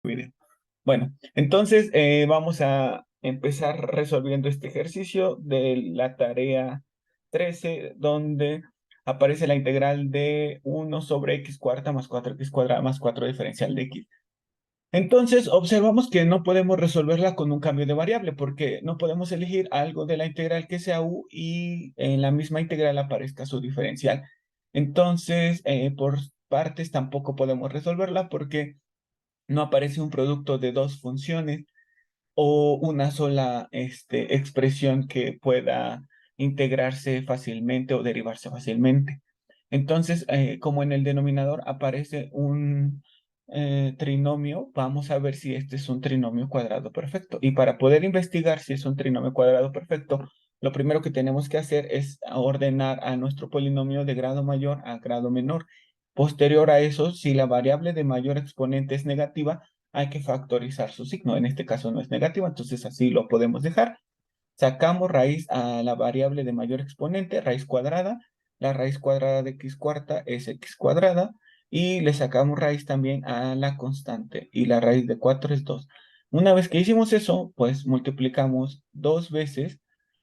video. Bueno, entonces vamos a empezar resolviendo este ejercicio de la tarea 13, donde aparece la integral de 1 sobre x cuarta más 4x cuadrada más 4 diferencial de x. Entonces, observamos que no podemos resolverla con un cambio de variable, porque no podemos elegir algo de la integral que sea u y en la misma integral aparezca su diferencial. Entonces, por partes tampoco podemos resolverla porque no aparece un producto de dos funciones o una sola expresión que pueda integrarse fácilmente o derivarse fácilmente. Entonces, como en el denominador aparece un trinomio, vamos a ver si este es un trinomio cuadrado perfecto. Y para poder investigar si es un trinomio cuadrado perfecto, lo primero que tenemos que hacer es ordenar a nuestro polinomio de grado mayor a grado menor. Posterior a eso, si la variable de mayor exponente es negativa, hay que factorizar su signo. En este caso no es negativo, entonces así lo podemos dejar. Sacamos raíz a la variable de mayor exponente, raíz cuadrada. La raíz cuadrada de x cuarta es x cuadrada. Y le sacamos raíz también a la constante. Y la raíz de 4 es 2. Una vez que hicimos eso, pues multiplicamos dos veces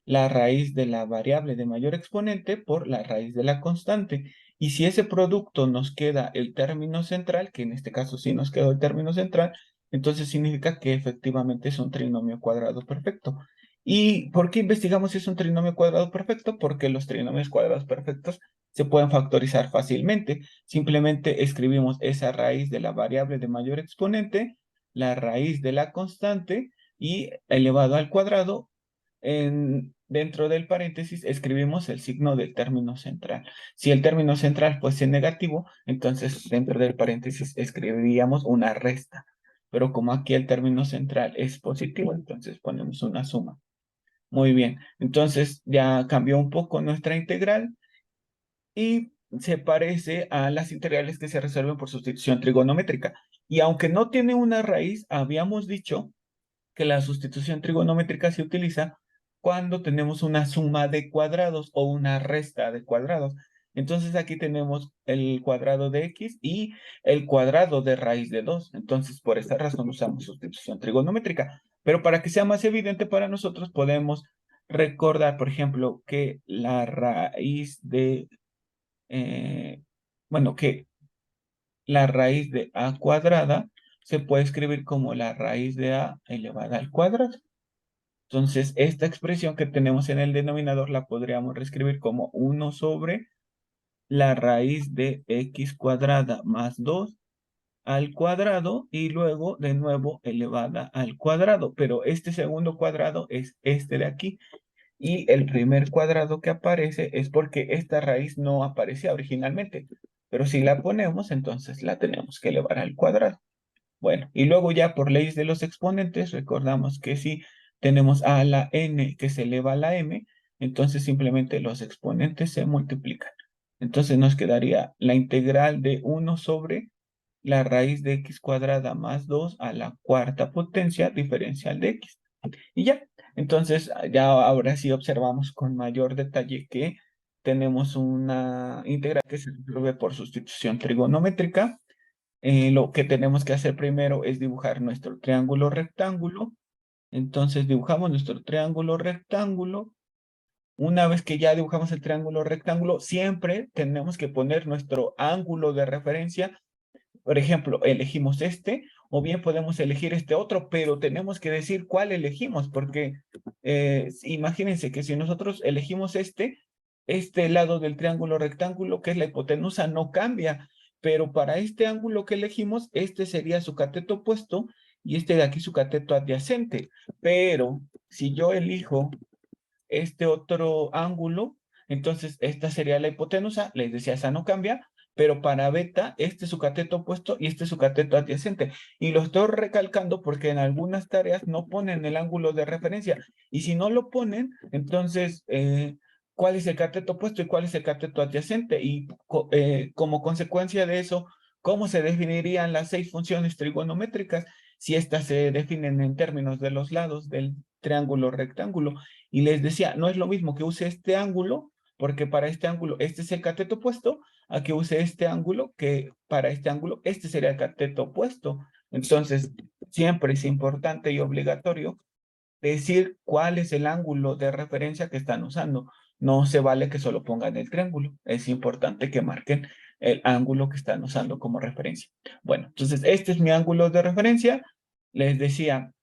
la raíz de la variable de mayor exponente por la raíz de la constante. Y si ese producto nos queda el término central, que en este caso sí nos quedó el término central, entonces significa que efectivamente es un trinomio cuadrado perfecto. ¿Y por qué investigamos si es un trinomio cuadrado perfecto? Porque los trinomios cuadrados perfectos se pueden factorizar fácilmente. Simplemente escribimos esa raíz de la variable de mayor exponente, la raíz de la constante y elevado al cuadrado. Dentro del paréntesis escribimos el signo del término central. Si el término central fuese negativo, entonces dentro del paréntesis escribiríamos una resta. Pero como aquí el término central es positivo, entonces ponemos una suma. Muy bien, entonces ya cambió un poco nuestra integral y se parece a las integrales que se resuelven por sustitución trigonométrica. Y aunque no tiene una raíz, habíamos dicho que la sustitución trigonométrica se utiliza cuando tenemos una suma de cuadrados o una resta de cuadrados. Entonces aquí tenemos el cuadrado de x y el cuadrado de raíz de 2. Entonces por esta razón usamos sustitución trigonométrica. Pero para que sea más evidente para nosotros podemos recordar, por ejemplo, que la raíz de, bueno, que la raíz de a cuadrada se puede escribir como la raíz de a elevada al cuadrado. Entonces, esta expresión que tenemos en el denominador la podríamos reescribir como 1 sobre la raíz de x cuadrada más 2 al cuadrado y luego de nuevo elevada al cuadrado. Pero este segundo cuadrado es este de aquí. Y el primer cuadrado que aparece es porque esta raíz no aparecía originalmente. Pero si la ponemos, entonces la tenemos que elevar al cuadrado. Bueno, y luego ya por leyes de los exponentes, recordamos que si tenemos a la n que se eleva a la m, entonces simplemente los exponentes se multiplican. Entonces nos quedaría la integral de 1 sobre la raíz de x cuadrada más 2 a la cuarta potencia diferencial de x. Y ya, entonces ya ahora sí observamos con mayor detalle que tenemos una integral que se resuelve por sustitución trigonométrica. Lo que tenemos que hacer primero es dibujar nuestro triángulo rectángulo. Entonces dibujamos nuestro triángulo rectángulo. Una vez que ya dibujamos el triángulo rectángulo, siempre tenemos que poner nuestro ángulo de referencia. Por ejemplo, elegimos este, o bien podemos elegir este otro, pero tenemos que decir cuál elegimos, porque imagínense que si nosotros elegimos este lado del triángulo rectángulo, que es la hipotenusa, no cambia, pero para este ángulo que elegimos, este sería su cateto opuesto y este de aquí su cateto adyacente. Pero si yo elijo este otro ángulo, entonces esta sería la hipotenusa, les decía, esa no cambia, pero para beta, este es su cateto opuesto y este es su cateto adyacente. Y lo estoy recalcando porque en algunas tareas no ponen el ángulo de referencia. Y si no lo ponen, entonces, ¿cuál es el cateto opuesto y cuál es el cateto adyacente? Y como consecuencia de eso, ¿cómo se definirían las 6 funciones trigonométricas si estas se definen en términos de los lados del triángulo rectángulo? Y les decía, no es lo mismo que use este ángulo, porque para este ángulo este es el cateto opuesto, a que use este ángulo, que para este ángulo este sería el cateto opuesto. Entonces, siempre es importante y obligatorio decir cuál es el ángulo de referencia que están usando. No se vale que solo pongan el triángulo. Es importante que marquen el ángulo que están usando como referencia. Bueno, entonces este es mi ángulo de referencia. Les decía,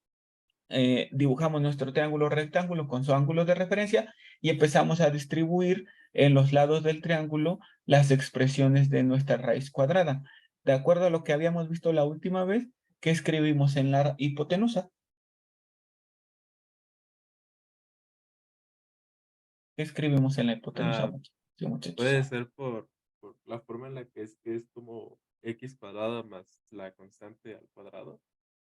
dibujamos nuestro triángulo rectángulo con su ángulo de referencia y empezamos a distribuir en los lados del triángulo las expresiones de nuestra raíz cuadrada. De acuerdo a lo que habíamos visto la última vez, que escribimos en la hipotenusa. ¿Qué escribimos en la hipotenusa, Ah, sí, muchachos? puede ser por la forma en la que es como x cuadrada más la constante al cuadrado.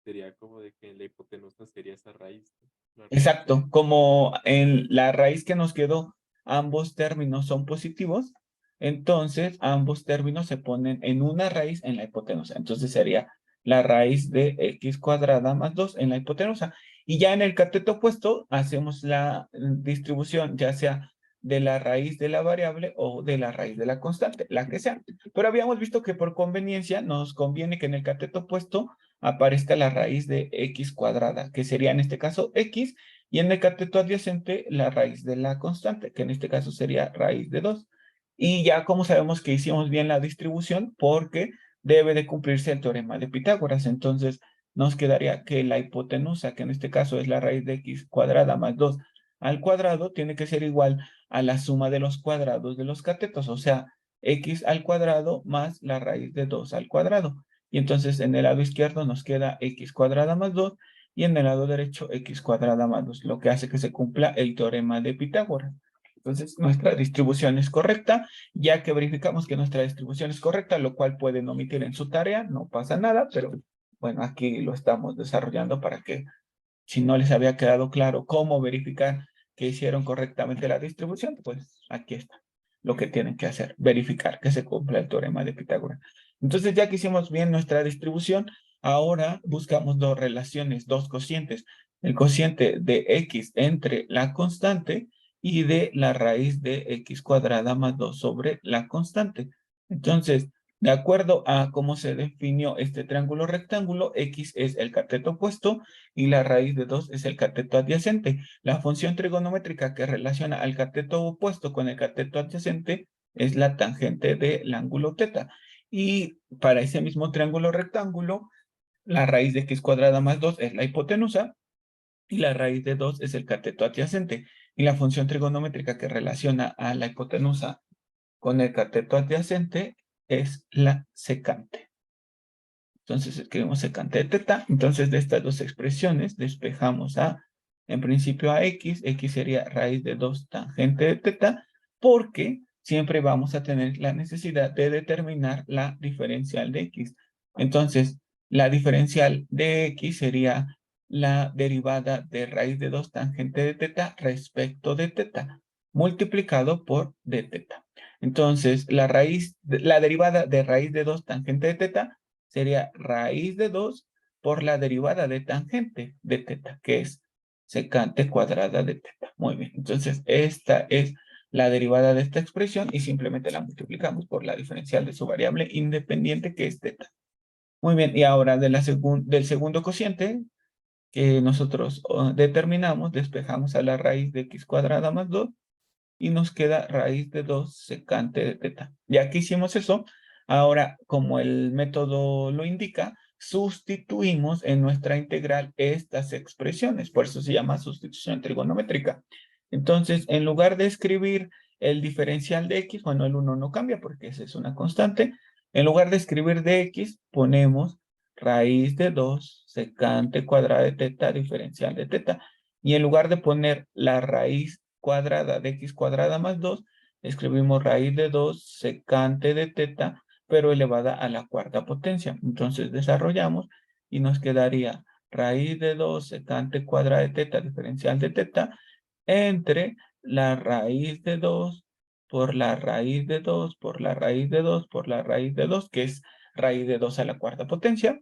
Sería como de que la hipotenusa sería esa raíz, ¿no? La raíz Exacto, de... como en la raíz que nos quedó, ambos términos son positivos, entonces ambos términos se ponen en una raíz en la hipotenusa. Entonces sería la raíz de x cuadrada más 2 en la hipotenusa. Y ya en el cateto opuesto hacemos la distribución, ya sea de la raíz de la variable o de la raíz de la constante, la que sea. Pero habíamos visto que por conveniencia nos conviene que en el cateto opuesto aparezca la raíz de x cuadrada, que sería en este caso x, y en el cateto adyacente la raíz de la constante, que en este caso sería raíz de 2. Y ya como sabemos que hicimos bien la distribución, porque debe de cumplirse el teorema de Pitágoras, entonces nos quedaría que la hipotenusa, que en este caso es la raíz de x cuadrada más 2 al cuadrado, tiene que ser igual a la suma de los cuadrados de los catetos, o sea, x al cuadrado más la raíz de 2 al cuadrado. Y entonces en el lado izquierdo nos queda x cuadrada más 2 y en el lado derecho x cuadrada más 2, lo que hace que se cumpla el teorema de Pitágoras. Entonces nuestra distribución es correcta, ya que verificamos que nuestra distribución es correcta, lo cual pueden omitir en su tarea, no pasa nada, pero bueno, aquí lo estamos desarrollando para que si no les había quedado claro cómo verificar que hicieron correctamente la distribución, pues aquí está lo que tienen que hacer, verificar que se cumpla el teorema de Pitágoras. Entonces, ya que hicimos bien nuestra distribución, ahora buscamos dos relaciones, dos cocientes. El cociente de x entre la constante y de la raíz de x cuadrada más 2 sobre la constante. Entonces, de acuerdo a cómo se definió este triángulo rectángulo, x es el cateto opuesto y la raíz de 2 es el cateto adyacente. La función trigonométrica que relaciona al cateto opuesto con el cateto adyacente es la tangente del ángulo teta. Y para ese mismo triángulo rectángulo, la raíz de x cuadrada más 2 es la hipotenusa y la raíz de 2 es el cateto adyacente. Y la función trigonométrica que relaciona a la hipotenusa con el cateto adyacente es la secante. Entonces escribimos secante de teta. Entonces de estas dos expresiones despejamos en principio a x sería raíz de 2 tangente de teta, porque siempre vamos a tener la necesidad de determinar la diferencial de x. Entonces, la diferencial de x sería la derivada de raíz de 2 tangente de teta respecto de teta, multiplicado por d teta. Entonces, la derivada de raíz de 2 tangente de teta sería raíz de 2 por la derivada de tangente de teta, que es secante cuadrada de teta. Muy bien, entonces esta es la derivada de esta expresión y simplemente la multiplicamos por la diferencial de su variable independiente, que es teta. Muy bien, y ahora del segundo cociente que nosotros determinamos, despejamos a la raíz de x cuadrada más 2 y nos queda raíz de 2 secante de teta. Ya que hicimos eso, ahora como el método lo indica, sustituimos en nuestra integral estas expresiones, por eso se llama sustitución trigonométrica. Entonces, en lugar de escribir el diferencial de x, bueno, el 1 no cambia porque esa es una constante, en lugar de escribir de x, ponemos raíz de 2 secante cuadrada de teta diferencial de teta. Y en lugar de poner la raíz cuadrada de x cuadrada más 2, escribimos raíz de 2 secante de teta, pero elevada a la cuarta potencia. Entonces desarrollamos y nos quedaría raíz de 2 secante cuadrada de teta diferencial de teta entre la raíz de 2 por la raíz de 2 por la raíz de 2 por la raíz de 2, que es raíz de 2 a la cuarta potencia,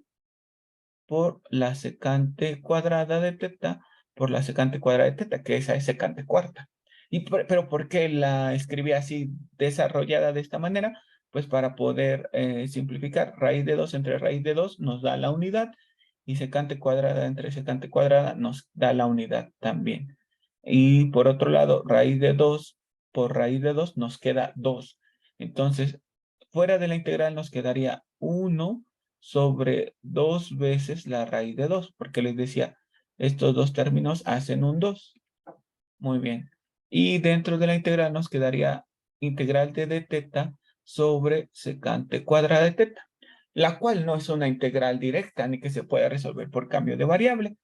por la secante cuadrada de teta por la secante cuadrada de teta, que esa es secante cuarta. Pero ¿por qué la escribí así desarrollada de esta manera? Pues para poder simplificar, raíz de 2 entre raíz de 2 nos da la unidad y secante cuadrada entre secante cuadrada nos da la unidad también. Y por otro lado, raíz de 2 por raíz de 2 nos queda 2. Entonces, fuera de la integral nos quedaría 1 sobre 2 veces la raíz de 2, porque les decía, estos dos términos hacen un 2. Muy bien. Y dentro de la integral nos quedaría integral de teta sobre secante cuadrada de teta, la cual no es una integral directa ni que se pueda resolver por cambio de variable,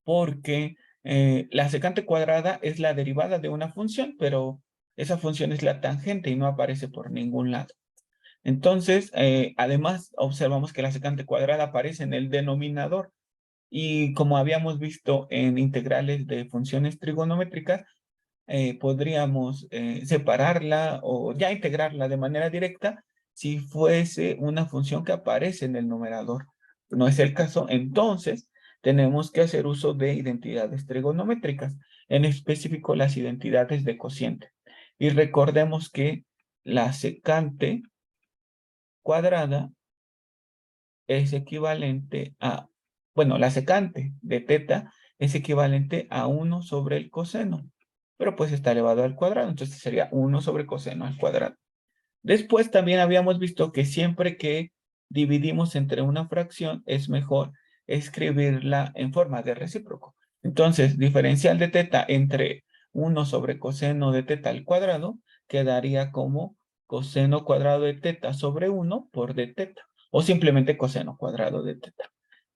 porque la secante cuadrada es la derivada de una función, pero esa función es la tangente y no aparece por ningún lado. Entonces, además, observamos que la secante cuadrada aparece en el denominador y como habíamos visto en integrales de funciones trigonométricas, podríamos separarla o ya integrarla de manera directa si fuese una función que aparece en el numerador. No es el caso, entonces tenemos que hacer uso de identidades trigonométricas, en específico las identidades de cociente. Y recordemos que la secante cuadrada es equivalente a, bueno, la secante de teta es equivalente a 1 sobre el coseno, pero pues está elevado al cuadrado, entonces sería 1 sobre coseno al cuadrado. Después también habíamos visto que siempre que dividimos entre una fracción es mejor escribirla en forma de recíproco. Entonces, diferencial de teta entre 1 sobre coseno de teta al cuadrado quedaría como coseno cuadrado de teta sobre 1 por d teta, o simplemente coseno cuadrado de teta.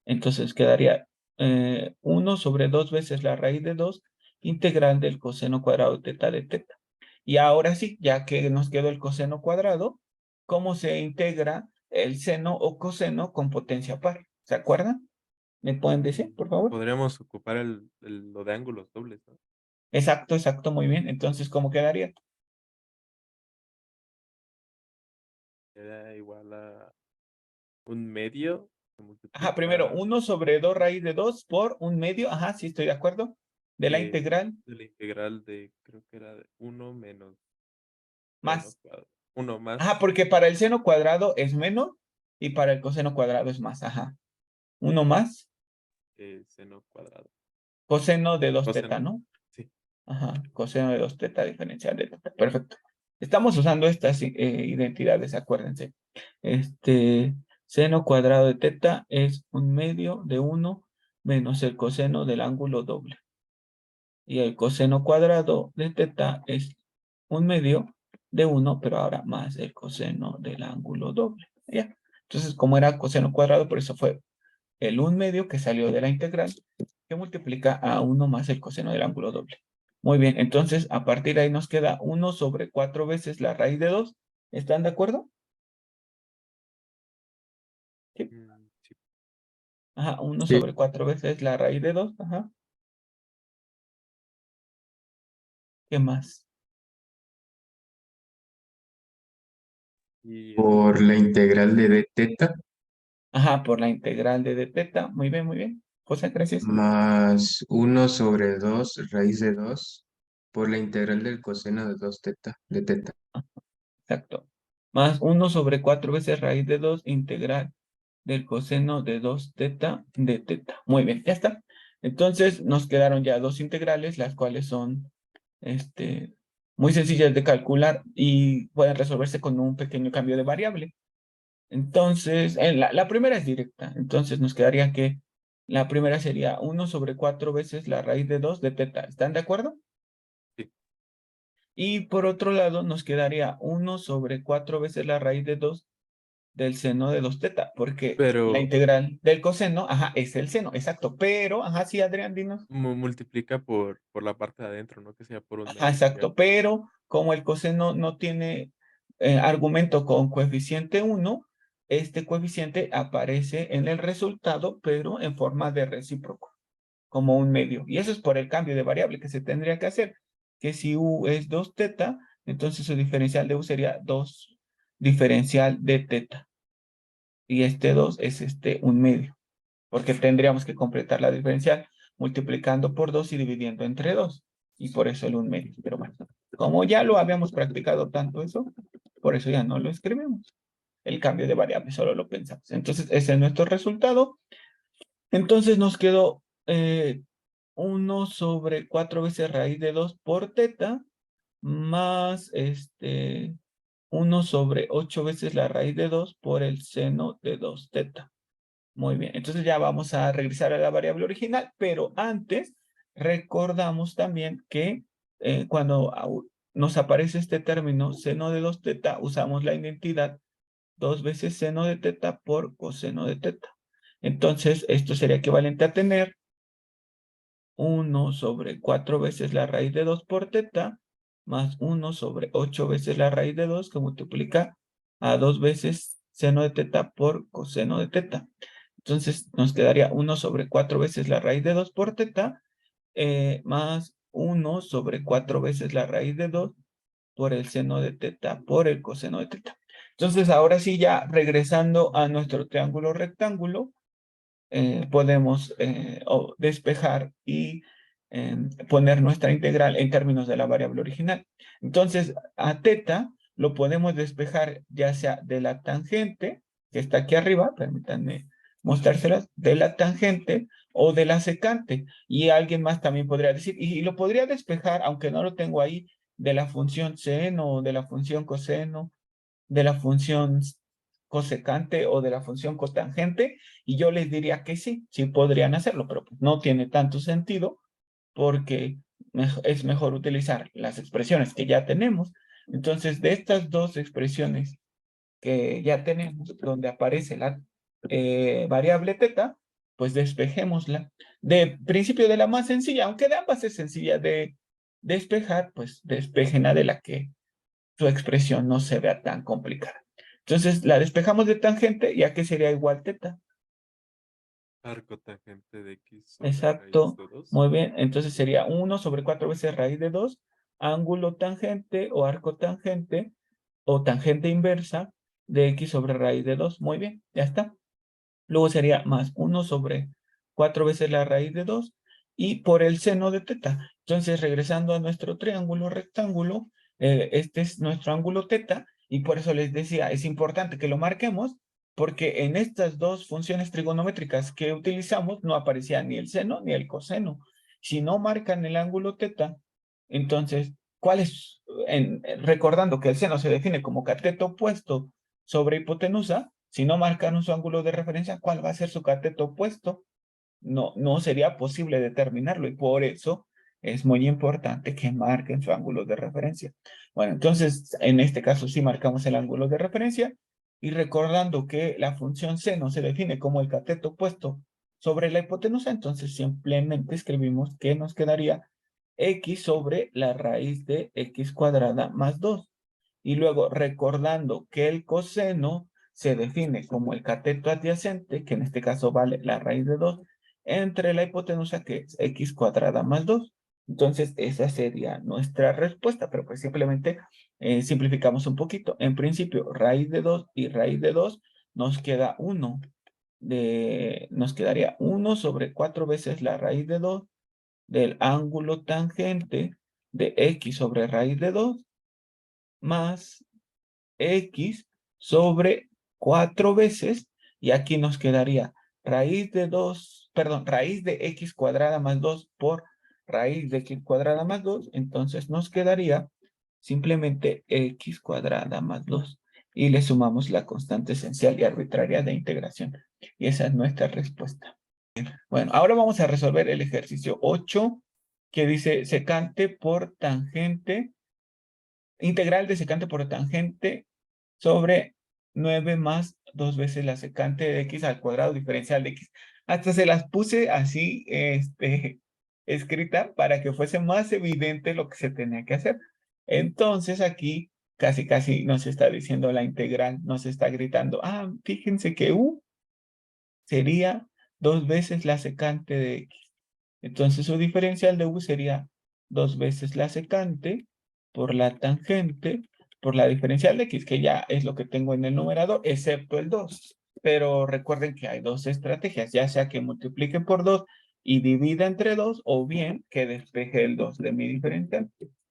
Entonces quedaría 1 sobre 2 veces la raíz de 2 integral del coseno cuadrado de teta de teta. Y ahora sí, ya que nos quedó el coseno cuadrado, ¿cómo se integra el seno o coseno con potencia par? ¿Se acuerdan? ¿Me pueden decir, por favor? Podríamos ocupar lo de ángulos dobles, ¿no? Exacto, exacto, muy bien. Entonces, ¿cómo quedaría? Era igual a un medio que Ajá, primero, multiplica 1 sobre 2 raíz de 2 por un medio. Ajá, sí, estoy de acuerdo. De la de, integral de la integral de, creo que era de 1 menos seno más. cuadrado. 1 Ajá, más porque para el seno cuadrado es menos y para el coseno cuadrado es más. Ajá. Uno más seno cuadrado. coseno de 2 teta, Coseno. ¿no? Sí. Ajá, coseno de 2 teta diferencial de teta. Perfecto. Estamos usando estas identidades, acuérdense. Seno cuadrado de teta es un medio de 1 menos el coseno del ángulo doble. Y el coseno cuadrado de teta es un medio de 1, pero ahora más el coseno del ángulo doble. ¿Ya? Entonces, como era coseno cuadrado, por eso fue el 1 medio que salió de la integral, que multiplica a 1 más el coseno del ángulo doble. Muy bien, entonces a partir de ahí nos queda 1 sobre 4 veces la raíz de 2. ¿Están de acuerdo? Sí. Sí. Ajá, 1 Sí, sobre 4 veces la raíz de 2. Ajá. ¿Qué más? Y por la integral de d teta Ajá, por la integral de d teta. Muy bien, muy bien. José, gracias. más 1 sobre 2 raíz de 2 por la integral del coseno de 2 teta de teta. Exacto. Más 1 sobre 4 veces raíz de 2 integral del coseno de 2 teta de teta. Muy bien, ya está. Entonces nos quedaron ya dos integrales, las cuales son muy sencillas de calcular y pueden resolverse con un pequeño cambio de variable. Entonces, la primera es directa. Entonces nos quedaría que la primera sería 1 sobre 4 veces la raíz de 2 de teta. ¿Están de acuerdo? sí. Y por otro lado, nos quedaría 1 sobre 4 veces la raíz de 2 del seno de 2 teta, porque la Pero integral del coseno, ajá, es el seno, exacto. Pero, ajá, sí, Adrián, dinos. multiplica por la parte de adentro, ¿no? Que sea por un Ajá, medio, sería exacto. Pero como el coseno no tiene argumento con coeficiente 1, este coeficiente aparece en el resultado, pero en forma de recíproco, como un medio. Y eso es por el cambio de variable que se tendría que hacer, que si u es 2 teta, entonces su diferencial de u sería 2 diferencial de teta. Y este 2 es un medio, porque tendríamos que completar la diferencial multiplicando por 2 y dividiendo entre 2. Y por eso el 1 medio. Pero bueno, como ya lo habíamos practicado tanto eso, por eso ya no lo escribimos. El cambio de variable, solo lo pensamos. Entonces, ese es nuestro resultado. Entonces nos quedó 1 sobre 4 veces raíz de 2 por teta, más 1 sobre 8 veces la raíz de 2 por el seno de 2 teta. Muy bien, entonces ya vamos a regresar a la variable original, pero antes recordamos también que cuando nos aparece este término seno de 2 teta, usamos la identidad 2 veces seno de teta por coseno de teta. Entonces, esto sería equivalente a tener 1 sobre 4 veces la raíz de 2 por teta, más 1 sobre 8 veces la raíz de 2, que multiplica a 2 veces seno de teta por coseno de teta. Entonces, nos quedaría 1 sobre 4 veces la raíz de 2 por teta, más 1 sobre 4 veces la raíz de 2 por el seno de teta por el coseno de teta. Entonces, ahora sí, ya regresando a nuestro triángulo rectángulo, podemos despejar y poner nuestra integral en términos de la variable original. Entonces, a teta lo podemos despejar ya sea de la tangente, que está aquí arriba, permítanme mostrárselas, de la tangente o de la secante. Y alguien más también podría decir, y lo podría despejar, aunque no lo tengo ahí, de la función seno, de la función coseno, de la función cosecante o de la función cotangente, y yo les diría que sí, sí podrían hacerlo, pero pues no tiene tanto sentido porque es mejor utilizar las expresiones que ya tenemos. Entonces, de estas dos expresiones que ya tenemos, donde aparece la variable teta, pues despejémosla. De principio de la más sencilla, aunque de ambas es sencilla de despejar, pues despejen de la que su expresión no se vea tan complicada. Entonces, la despejamos de tangente, ya que sería igual teta. Arco tangente de x sobre raíz Exacto. de 2. Muy bien. Entonces sería 1 sobre 4 veces raíz de 2, ángulo tangente o arco tangente o tangente inversa de x sobre raíz de 2. Muy bien, ya está. Luego sería más 1 sobre 4 veces la raíz de 2 y por el seno de teta. Entonces, regresando a nuestro triángulo rectángulo, este es nuestro ángulo teta y por eso les decía, es importante que lo marquemos porque en estas dos funciones trigonométricas que utilizamos no aparecía ni el seno ni el coseno. Si no marcan el ángulo teta, entonces, ¿cuál es? Recordando que el seno se define como cateto opuesto sobre hipotenusa, si no marcan su ángulo de referencia, ¿cuál va a ser su cateto opuesto? No sería posible determinarlo y por eso es muy importante que marquen su ángulo de referencia. Bueno, entonces en este caso sí marcamos el ángulo de referencia y recordando que la función seno se define como el cateto opuesto sobre la hipotenusa, entonces simplemente escribimos que nos quedaría x sobre la raíz de x cuadrada más 2. Y luego recordando que el coseno se define como el cateto adyacente, que en este caso vale la raíz de 2, entre la hipotenusa que es x cuadrada más 2. Entonces, esa sería nuestra respuesta, pero pues simplemente simplificamos un poquito. En principio, raíz de 2 y raíz de 2 nos queda 1. Nos quedaría 1 sobre 4 veces la raíz de 2 del ángulo tangente de x sobre raíz de 2 más x sobre 4 veces, y aquí nos quedaría raíz de 2, perdón, raíz de x cuadrada más 2 por raíz de x cuadrada más 2, entonces nos quedaría simplemente x cuadrada más 2. Y le sumamos la constante esencial y arbitraria de integración. Y esa es nuestra respuesta. Bueno, ahora vamos a resolver el ejercicio 8, que dice secante por tangente, integral de secante por tangente sobre 9 más 2 veces la secante de x al cuadrado diferencial de x. Hasta se las puse así, escrita para que fuese más evidente lo que se tenía que hacer. Entonces aquí casi nos está diciendo la integral, nos está gritando, fíjense que u sería 2 veces la secante de x. Entonces su diferencial de u sería 2 veces la secante por la tangente por la diferencial de x, que ya es lo que tengo en el numerador, excepto el 2. Pero recuerden que hay dos estrategias, ya sea que multiplique por 2 y divida entre 2, o bien que despeje el 2 de mi diferencial,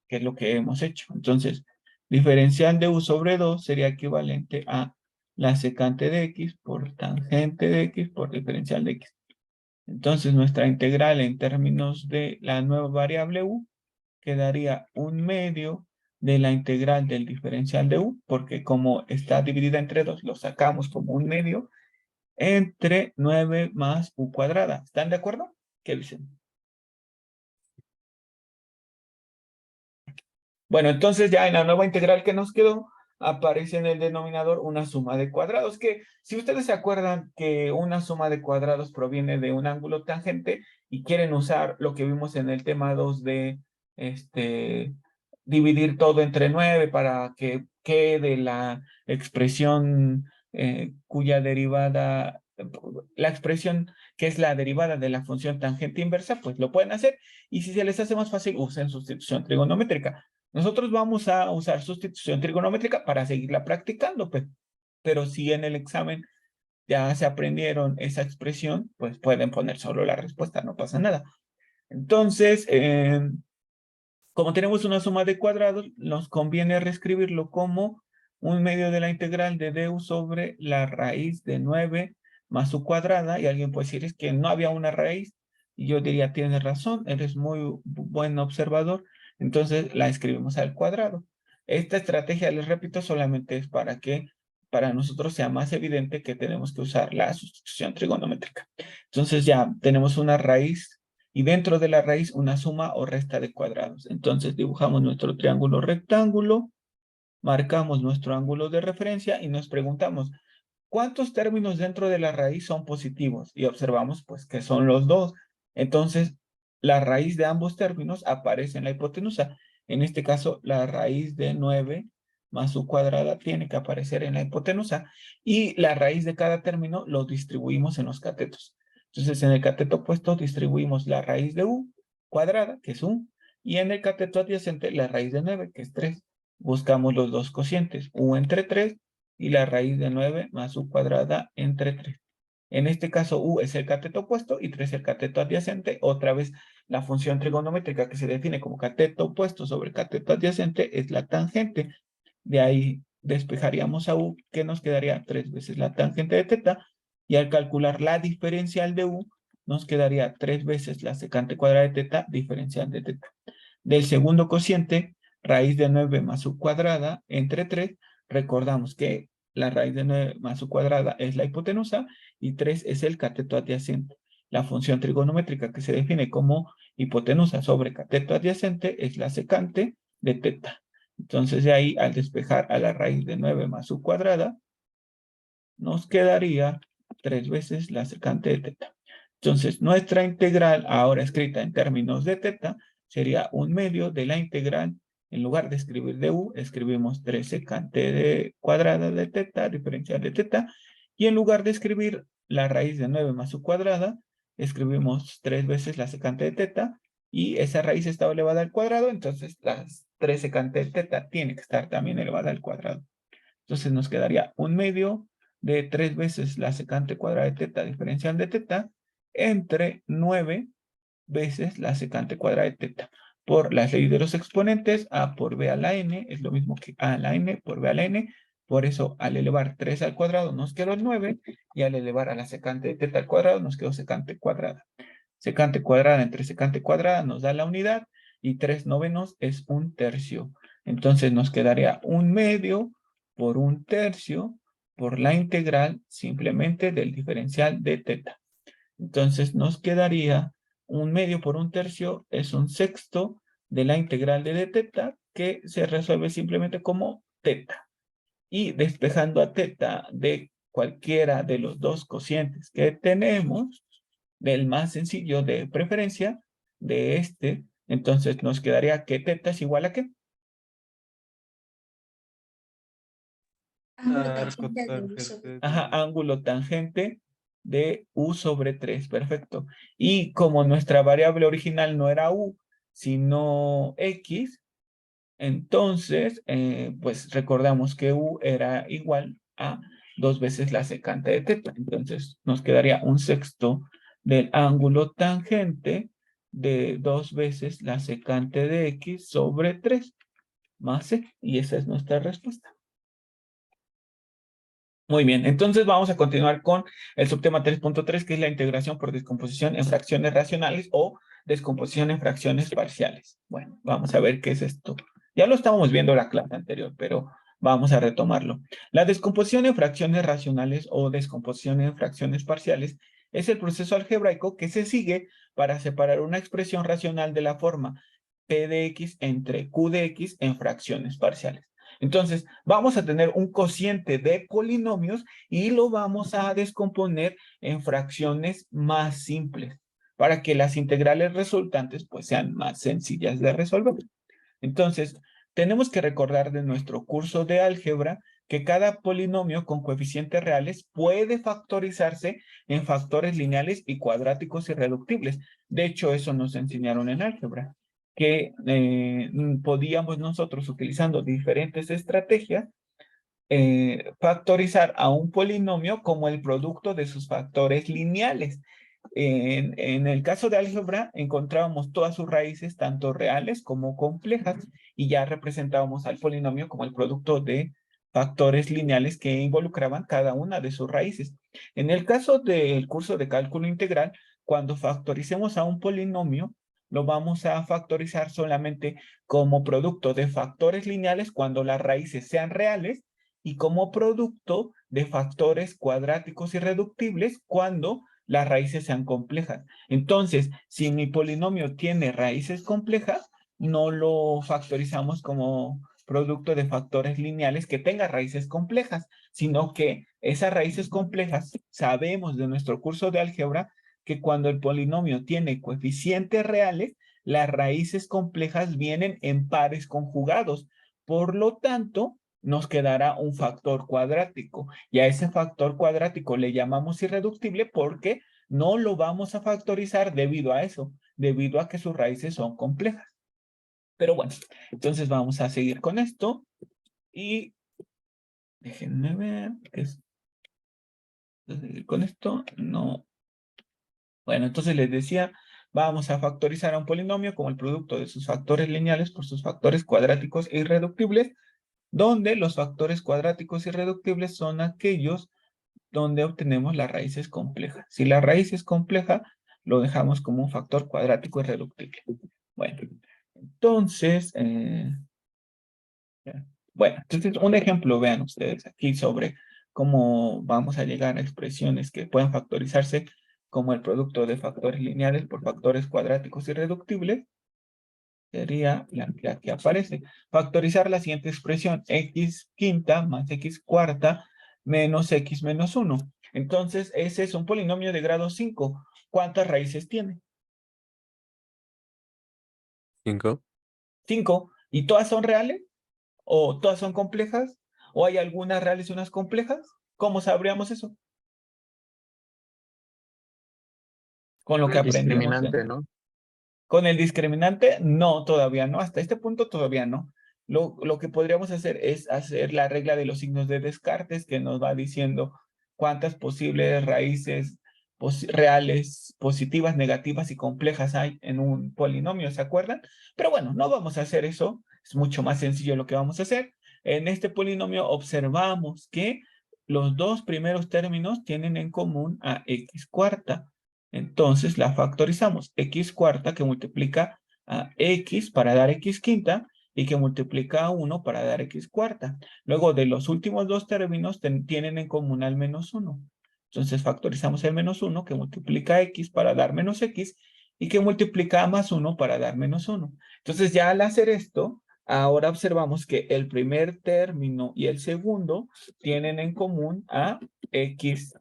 que es lo que hemos hecho. Entonces, diferencial de u sobre 2 sería equivalente a la secante de x por tangente de x por diferencial de x. Entonces nuestra integral en términos de la nueva variable u quedaría 1/2 de la integral del diferencial de u, porque como está dividida entre 2, lo sacamos como 1/2 entre 9 más u cuadrada. ¿Están de acuerdo? ¿Qué dicen? Bueno, entonces ya en la nueva integral que nos quedó, aparece en el denominador una suma de cuadrados, que si ustedes se acuerdan que una suma de cuadrados proviene de un ángulo tangente y quieren usar lo que vimos en el tema 2 de dividir todo entre 9 para que quede la expresión cuya derivada, la expresión que es la derivada de la función tangente inversa, pues lo pueden hacer. Y si se les hace más fácil, usen sustitución trigonométrica. Nosotros vamos a usar sustitución trigonométrica para seguirla practicando, pues. Pero si en el examen ya se aprendieron esa expresión, pues pueden poner solo la respuesta, no pasa nada. Entonces, como tenemos una suma de cuadrados, nos conviene reescribirlo como 1/2 de la integral de du sobre la raíz de 9 más su cuadrada. Y alguien puede decir, es que no había una raíz. Y yo diría, tienes razón, eres muy buen observador. Entonces la escribimos al cuadrado. Esta estrategia, les repito, solamente es para que para nosotros sea más evidente que tenemos que usar la sustitución trigonométrica. Entonces ya tenemos una raíz y dentro de la raíz una suma o resta de cuadrados. Entonces dibujamos nuestro triángulo rectángulo, marcamos nuestro ángulo de referencia y nos preguntamos, ¿cuántos términos dentro de la raíz son positivos? Y observamos pues que son los dos. Entonces, la raíz de ambos términos aparece en la hipotenusa. En este caso, la raíz de 9 más su cuadrada tiene que aparecer en la hipotenusa. Y la raíz de cada término lo distribuimos en los catetos. Entonces, en el cateto opuesto distribuimos la raíz de u cuadrada, que es 1, y en el cateto adyacente la raíz de 9, que es 3. Buscamos los dos cocientes, u entre 3 y la raíz de 9 más u cuadrada entre 3. En este caso, u es el cateto opuesto y 3 el cateto adyacente. Otra vez, la función trigonométrica que se define como cateto opuesto sobre cateto adyacente es la tangente. De ahí despejaríamos a u, que nos quedaría 3 veces la tangente de teta. Y al calcular la diferencial de u, nos quedaría 3 veces la secante cuadrada de teta, diferencial de teta. Del segundo cociente, raíz de 9 más su cuadrada entre 3, recordamos que la raíz de 9 más su cuadrada es la hipotenusa y 3 es el cateto adyacente. La función trigonométrica que se define como hipotenusa sobre cateto adyacente es la secante de teta. Entonces de ahí, al despejar a la raíz de 9 más su cuadrada, nos quedaría 3 veces la secante de teta. Entonces, nuestra integral, ahora escrita en términos de teta, sería 1/2 de la integral. En lugar de escribir de u, escribimos 3 secante de cuadrada de teta, diferencial de teta. Y en lugar de escribir la raíz de 9 más su cuadrada, escribimos 3 veces la secante de teta. Y esa raíz estaba elevada al cuadrado, entonces las 3 secante de teta tiene que estar también elevada al cuadrado. Entonces nos quedaría 1/2 de 3 veces la secante cuadrada de teta diferencial de teta entre 9 veces la secante cuadrada de teta. Por las leyes de los exponentes, a por b a la n es lo mismo que a a la n por b a la n. Por eso, al elevar 3 al cuadrado nos quedó el 9, y al elevar a la secante de teta al cuadrado nos quedó secante cuadrada. Secante cuadrada entre secante cuadrada nos da la unidad, y 3 novenos es 1/3. Entonces nos quedaría 1/2 por 1/3 por la integral simplemente del diferencial de teta. Entonces nos quedaría 1/2 por 1/3 es 1/6 de la integral de teta, que se resuelve simplemente como teta. Y despejando a teta de cualquiera de los dos cocientes que tenemos, del más sencillo de preferencia, de este, entonces nos quedaría que teta es igual a ¿qué? Ángulo Arco tangente de u tangente sobre Ajá, de ángulo tangente de u sobre 3, perfecto. Y como nuestra variable original no era u, sino x, entonces, pues recordamos que u era igual a 2 veces la secante de teta. Entonces nos quedaría 1/6 del ángulo tangente de 2 veces la secante de x sobre 3 más c. Y esa es nuestra respuesta. Muy bien, entonces vamos a continuar con el subtema 3.3, que es la integración por descomposición en fracciones racionales o descomposición en fracciones parciales. Bueno, vamos a ver qué es esto. Ya lo estábamos viendo en la clase anterior, pero vamos a retomarlo. La descomposición en fracciones racionales o descomposición en fracciones parciales es el proceso algebraico que se sigue para separar una expresión racional de la forma P de X entre Q de X en fracciones parciales. Entonces, vamos a tener un cociente de polinomios y lo vamos a descomponer en fracciones más simples para que las integrales resultantes pues sean más sencillas de resolver. Entonces, tenemos que recordar de nuestro curso de álgebra que cada polinomio con coeficientes reales puede factorizarse en factores lineales y cuadráticos irreductibles. De hecho, eso nos enseñaron en álgebra, que podíamos nosotros, utilizando diferentes estrategias, factorizar a un polinomio como el producto de sus factores lineales. En el caso de álgebra, encontrábamos todas sus raíces, tanto reales como complejas, y ya representábamos al polinomio como el producto de factores lineales que involucraban cada una de sus raíces. En el caso del curso de cálculo integral, cuando factoricemos a un polinomio, lo vamos a factorizar solamente como producto de factores lineales cuando las raíces sean reales y como producto de factores cuadráticos irreductibles cuando las raíces sean complejas. Entonces, si mi polinomio tiene raíces complejas, no lo factorizamos como producto de factores lineales que tenga raíces complejas, sino que esas raíces complejas, sabemos de nuestro curso de álgebra que cuando el polinomio tiene coeficientes reales, las raíces complejas vienen en pares conjugados. Por lo tanto, nos quedará un factor cuadrático y a ese factor cuadrático le llamamos irreductible porque no lo vamos a factorizar debido a eso, debido a que sus raíces son complejas. Pero bueno, entonces vamos a seguir con esto y déjenme ver qué es. Seguir con esto, no. Bueno, entonces les decía, vamos a factorizar a un polinomio como el producto de sus factores lineales por sus factores cuadráticos e irreductibles, donde los factores cuadráticos irreductibles son aquellos donde obtenemos las raíces complejas. Si la raíz es compleja, lo dejamos como un factor cuadrático irreductible. Bueno, entonces, entonces un ejemplo, vean ustedes aquí sobre cómo vamos a llegar a expresiones que pueden factorizarse como el producto de factores lineales por factores cuadráticos irreductibles. Sería la que aquí aparece. Factorizar la siguiente expresión, x quinta más x cuarta menos x menos 1. Entonces, ese es un polinomio de grado 5. ¿Cuántas raíces tiene? 5. 5. ¿Y todas son reales? ¿O todas son complejas? ¿O hay algunas reales y unas complejas? ¿Cómo sabríamos eso? Con lo que El aprendimos. discriminante, ¿no? Con el discriminante, no, todavía no. Hasta este punto todavía no. Lo que podríamos hacer es hacer la regla de los signos de Descartes que nos va diciendo cuántas posibles raíces reales, positivas, negativas y complejas hay en un polinomio, ¿se acuerdan? Pero bueno, no vamos a hacer eso. Es mucho más sencillo lo que vamos a hacer. En este polinomio observamos que los dos primeros términos tienen en común a x cuarta. Entonces la factorizamos. X cuarta que multiplica a x para dar x quinta y que multiplica a 1 para dar x cuarta. Luego de los últimos dos términos tienen en común al menos 1. Entonces factorizamos el menos 1 que multiplica a x para dar menos x y que multiplica a más 1 para dar menos 1. Entonces ya al hacer esto, ahora observamos que el primer término y el segundo tienen en común a x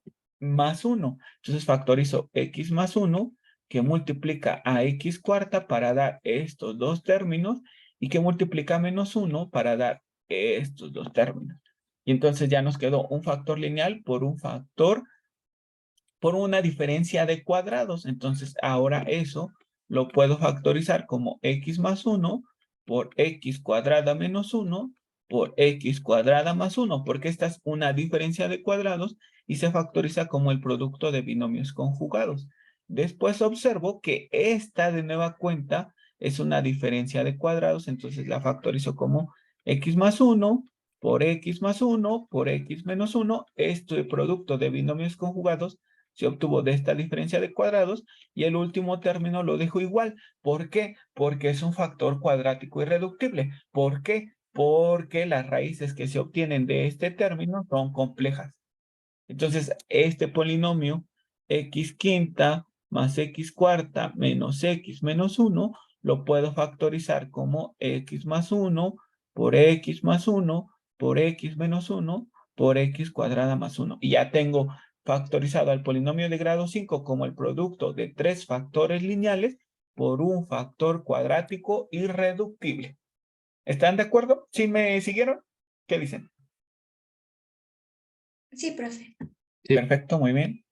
más 1. Entonces factorizo x más 1 que multiplica a x cuarta para dar estos dos términos y que multiplica a menos 1 para dar estos dos términos. Y entonces ya nos quedó un factor lineal por un factor, por una diferencia de cuadrados. Entonces ahora eso lo puedo factorizar como x más 1 por x cuadrada menos 1 por x cuadrada más 1, porque esta es una diferencia de cuadrados y se factoriza como el producto de binomios conjugados. Después observo que esta de nueva cuenta es una diferencia de cuadrados, entonces la factorizo como x más 1 por x más 1 por x menos 1. Este producto de binomios conjugados se obtuvo de esta diferencia de cuadrados y el último término lo dejo igual. ¿Por qué? Porque es un factor cuadrático irreductible. ¿Por qué? Porque las raíces que se obtienen de este término son complejas. Entonces, este polinomio x quinta más x cuarta menos x menos 1 lo puedo factorizar como x más 1 por x más 1 por x menos 1 por x cuadrada más 1. Y ya tengo factorizado al polinomio de grado 5 como el producto de 3 factores lineales por un factor cuadrático irreductible. ¿Están de acuerdo? ¿Sí me siguieron? ¿Qué dicen? Sí, profe. Sí. Perfecto, muy bien.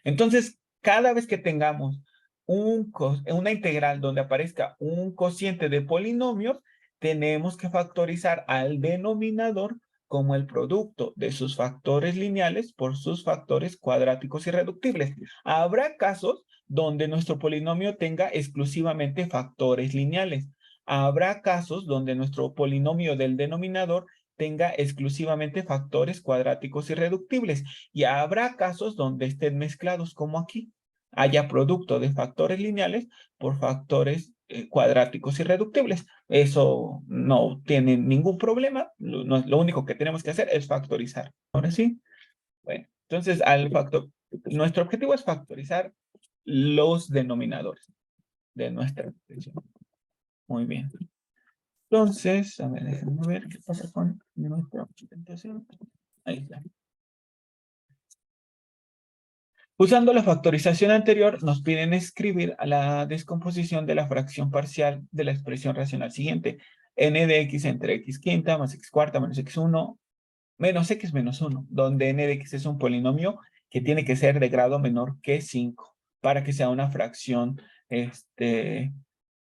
Entonces, cada vez que tengamos una integral donde aparezca un cociente de polinomios, tenemos que factorizar al denominador como el producto de sus factores lineales por sus factores cuadráticos irreductibles. Habrá casos donde nuestro polinomio tenga exclusivamente factores lineales. Habrá casos donde nuestro polinomio del denominador tenga exclusivamente factores cuadráticos irreductibles. Y habrá casos donde estén mezclados, como aquí. Haya producto de factores lineales por factores cuadráticos irreductibles. Eso no tiene ningún problema. Lo único que tenemos que hacer es factorizar. Ahora sí. Bueno, entonces nuestro objetivo es factorizar los denominadores de nuestra expresión. Muy bien. Entonces, a ver, déjenme ver qué pasa con nuestra presentación. Ahí está. Usando la factorización anterior, nos piden escribir la descomposición de la fracción parcial de la expresión racional siguiente. N de x entre x quinta más x cuarta menos x1 menos x menos 1, donde n de x es un polinomio que tiene que ser de grado menor que 5 para que sea una fracción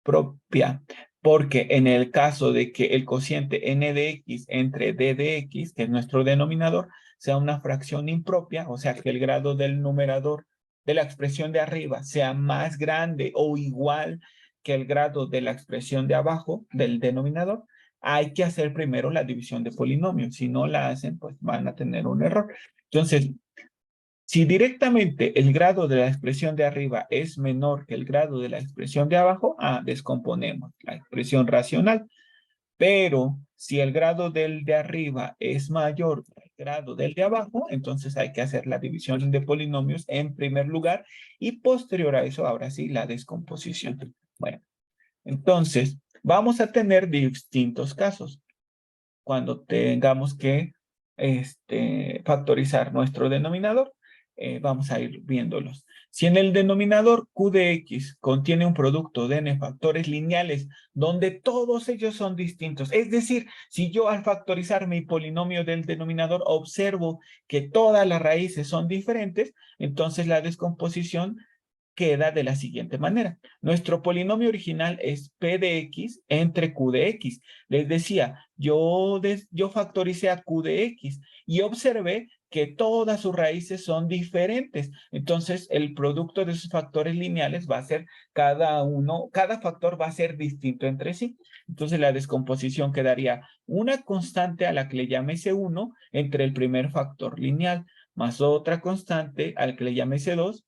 propia. Porque en el caso de que el cociente n de x entre d de x, que es nuestro denominador, sea una fracción impropia, o sea que el grado del numerador de la expresión de arriba sea más grande o igual que el grado de la expresión de abajo del denominador, hay que hacer primero la división de polinomios. Si no la hacen, pues van a tener un error. Entonces, si directamente el grado de la expresión de arriba es menor que el grado de la expresión de abajo, descomponemos la expresión racional. Pero si el grado del de arriba es mayor que el grado del de abajo, entonces hay que hacer la división de polinomios en primer lugar y posterior a eso, ahora sí, la descomposición. Bueno, entonces vamos a tener distintos casos cuando tengamos que factorizar nuestro denominador. Vamos a ir viéndolos. Si en el denominador q de x contiene un producto de n factores lineales donde todos ellos son distintos, es decir, si yo al factorizar mi polinomio del denominador observo que todas las raíces son diferentes, entonces la descomposición queda de la siguiente manera. Nuestro polinomio original es p de x entre q de x. Les decía, yo factoricé a q de x y observé que todas sus raíces son diferentes. Entonces, el producto de sus factores lineales va a ser cada factor va a ser distinto entre sí. Entonces, la descomposición quedaría una constante a la que le llame C1 entre el primer factor lineal, más otra constante al que le llame C2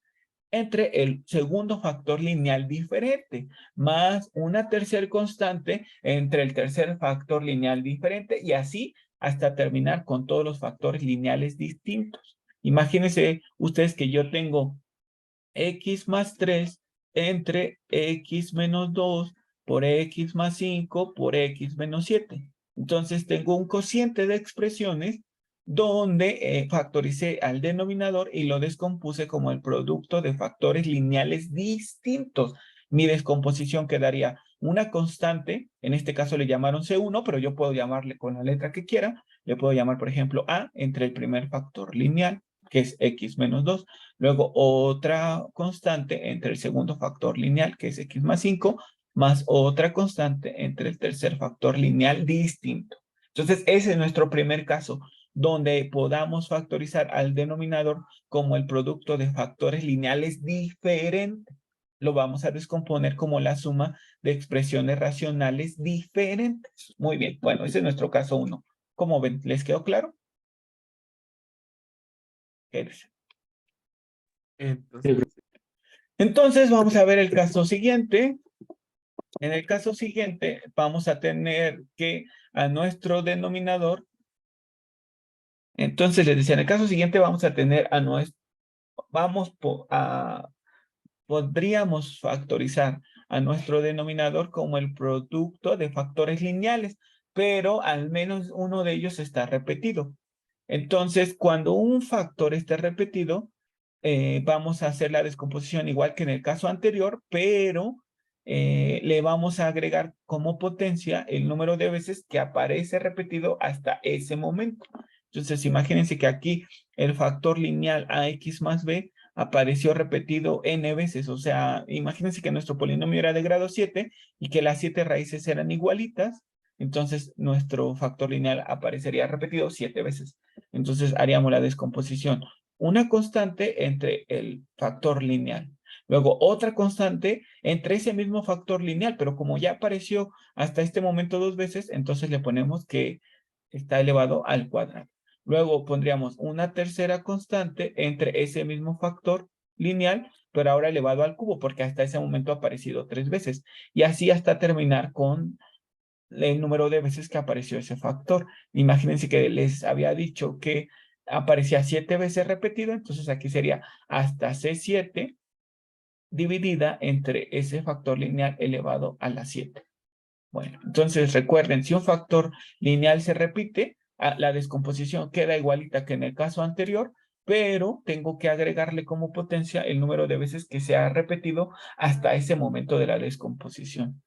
entre el segundo factor lineal diferente, más una tercera constante entre el tercer factor lineal diferente, y así hasta terminar con todos los factores lineales distintos. Imagínense ustedes que yo tengo x más 3 entre x menos 2 por x más 5 por x menos 7. Entonces tengo un cociente de expresiones donde factoricé al denominador y lo descompuse como el producto de factores lineales distintos. Mi descomposición quedaría una constante, en este caso le llamaron C1, pero yo puedo llamarle con la letra que quiera. Le puedo llamar, por ejemplo, A entre el primer factor lineal, que es x menos 2. Luego otra constante entre el segundo factor lineal, que es x más 5, más otra constante entre el tercer factor lineal distinto. Entonces, ese es nuestro primer caso, donde podamos factorizar al denominador como el producto de factores lineales diferentes. Lo vamos a descomponer como la suma de expresiones racionales diferentes. Muy bien, bueno, ese es nuestro caso 1. ¿Cómo ven? ¿Les quedó claro? ¿Qué dicen? Entonces, Entonces vamos a ver el caso siguiente. En el caso siguiente vamos a tener que a nuestro denominador, entonces les decía, en el caso siguiente vamos a tener a nuestro, podríamos factorizar a nuestro denominador como el producto de factores lineales, pero al menos uno de ellos está repetido. Entonces, cuando un factor esté repetido, vamos a hacer la descomposición igual que en el caso anterior, pero le vamos a agregar como potencia el número de veces que aparece repetido hasta ese momento. Entonces, imagínense que aquí el factor lineal ax más b apareció repetido n veces. O sea, imagínense que nuestro polinomio era de grado 7 y que las 7 raíces eran igualitas. Entonces, nuestro factor lineal aparecería repetido 7 veces. Entonces, haríamos la descomposición. Una constante entre el factor lineal. Luego, otra constante entre ese mismo factor lineal, pero como ya apareció hasta este momento 2 veces, entonces le ponemos que está elevado al cuadrado. Luego pondríamos una tercera constante entre ese mismo factor lineal, pero ahora elevado al cubo, porque hasta ese momento ha aparecido 3 veces. Y así hasta terminar con el número de veces que apareció ese factor. Imagínense que les había dicho que aparecía 7 veces repetido, entonces aquí sería hasta C7 dividida entre ese factor lineal elevado a la 7. Bueno, entonces recuerden, si un factor lineal se repite, la descomposición queda igualita que en el caso anterior, pero tengo que agregarle como potencia el número de veces que se ha repetido hasta ese momento de la descomposición.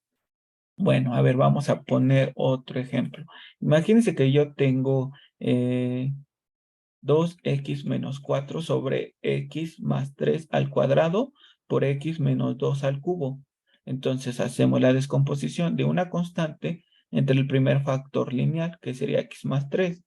Bueno, a ver, vamos a poner otro ejemplo. Imagínense que yo tengo 2x menos 4 sobre x más 3 al cuadrado por x menos 2 al cubo. Entonces hacemos la descomposición de una constante entre el primer factor lineal, que sería x más 3,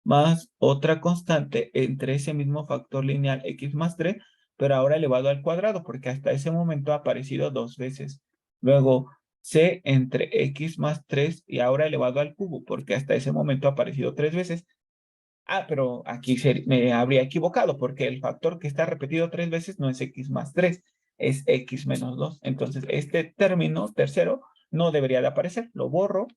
más otra constante entre ese mismo factor lineal x más 3, pero ahora elevado al cuadrado, porque hasta ese momento ha aparecido 2 veces. Luego, c entre x más 3 y ahora elevado al cubo, porque hasta ese momento ha aparecido 3 veces. Ah, pero aquí me habría equivocado, porque el factor que está repetido 3 veces no es x más 3, es x menos 2. Entonces, este término tercero no debería de aparecer. Lo borro,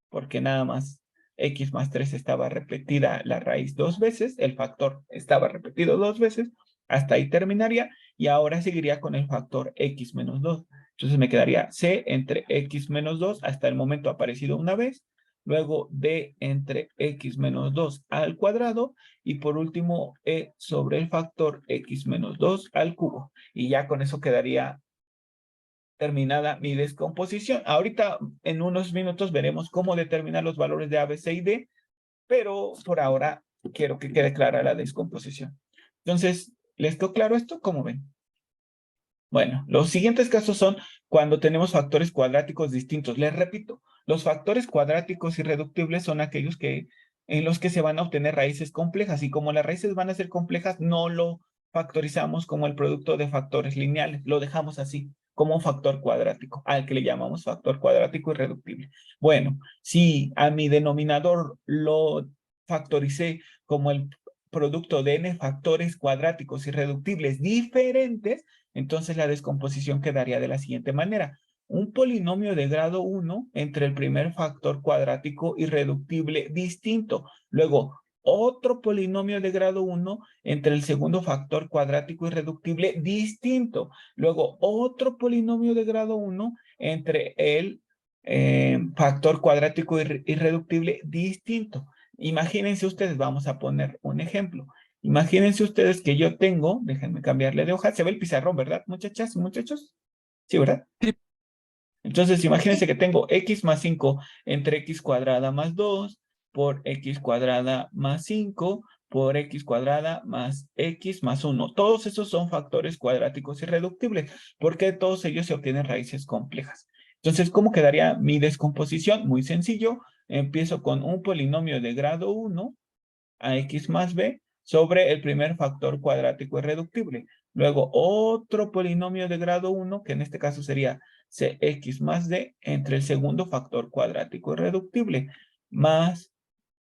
porque nada más x más 3 estaba repetida la raíz 2 veces, el factor estaba repetido 2 veces, hasta ahí terminaría, y ahora seguiría con el factor x menos 2. Entonces me quedaría c entre x menos 2 hasta el momento aparecido una vez, luego d entre x menos 2 al cuadrado, y por último e sobre el factor x menos 2 al cubo. Y ya con eso quedaría terminada mi descomposición. Ahorita en unos minutos veremos cómo determinar los valores de A, B, C y D, pero por ahora quiero que quede clara la descomposición. Entonces, ¿les quedó claro esto? ¿Cómo ven? Bueno, los siguientes casos son cuando tenemos factores cuadráticos distintos. Les repito, los factores cuadráticos irreductibles son aquellos en los que se van a obtener raíces complejas, y como las raíces van a ser complejas, no lo factorizamos como el producto de factores lineales, lo dejamos así, como un factor cuadrático, al que le llamamos factor cuadrático irreductible. Bueno, si a mi denominador lo factoricé como el producto de n factores cuadráticos irreductibles diferentes, entonces la descomposición quedaría de la siguiente manera. Un polinomio de grado 1 entre el primer factor cuadrático irreductible distinto. Luego, otro polinomio de grado 1 entre el segundo factor cuadrático irreductible distinto. Luego, otro polinomio de grado 1 entre el factor cuadrático irreductible distinto. Imagínense ustedes, vamos a poner un ejemplo. Imagínense ustedes que yo tengo, déjenme cambiarle de hoja, se ve el pizarrón, ¿verdad, muchachas y muchachos? Sí, ¿verdad? Sí. Entonces, imagínense que tengo x más 5 entre x cuadrada más 2 por x cuadrada más 5 por x cuadrada más x más 1. Todos esos son factores cuadráticos irreductibles, porque todos ellos se obtienen raíces complejas. Entonces, ¿cómo quedaría mi descomposición? Muy sencillo. Empiezo con un polinomio de grado 1 a x más b sobre el primer factor cuadrático irreductible. Luego otro polinomio de grado 1, que en este caso sería cx más d, entre el segundo factor cuadrático irreductible, más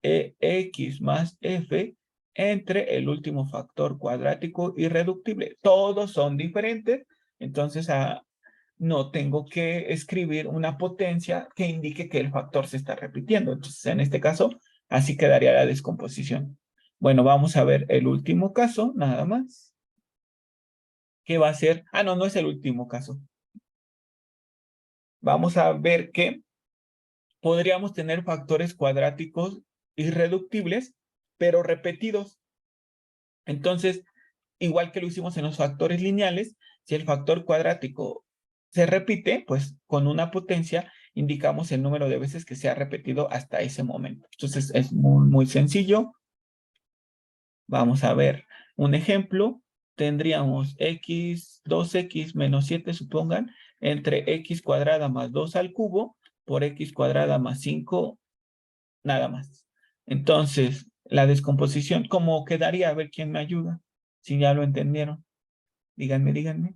X más F entre el último factor cuadrático irreductible. Todos son diferentes, entonces no tengo que escribir una potencia que indique que el factor se está repitiendo. Entonces, en este caso, así quedaría la descomposición. Bueno, vamos a ver el último caso, nada más. ¿Qué va a ser? Ah, no, no es el último caso. Vamos a ver que podríamos tener factores cuadráticos irreductibles, pero repetidos. Entonces, igual que lo hicimos en los factores lineales, si el factor cuadrático se repite, pues con una potencia indicamos el número de veces que se ha repetido hasta ese momento. Entonces, es muy sencillo. Vamos a ver un ejemplo. Tendríamos x, 2x menos 7, supongan, entre x cuadrada más 2 al cubo por x cuadrada más 5, nada más. Entonces, la descomposición, ¿cómo quedaría? A ver quién me ayuda. Si ya lo entendieron. Díganme.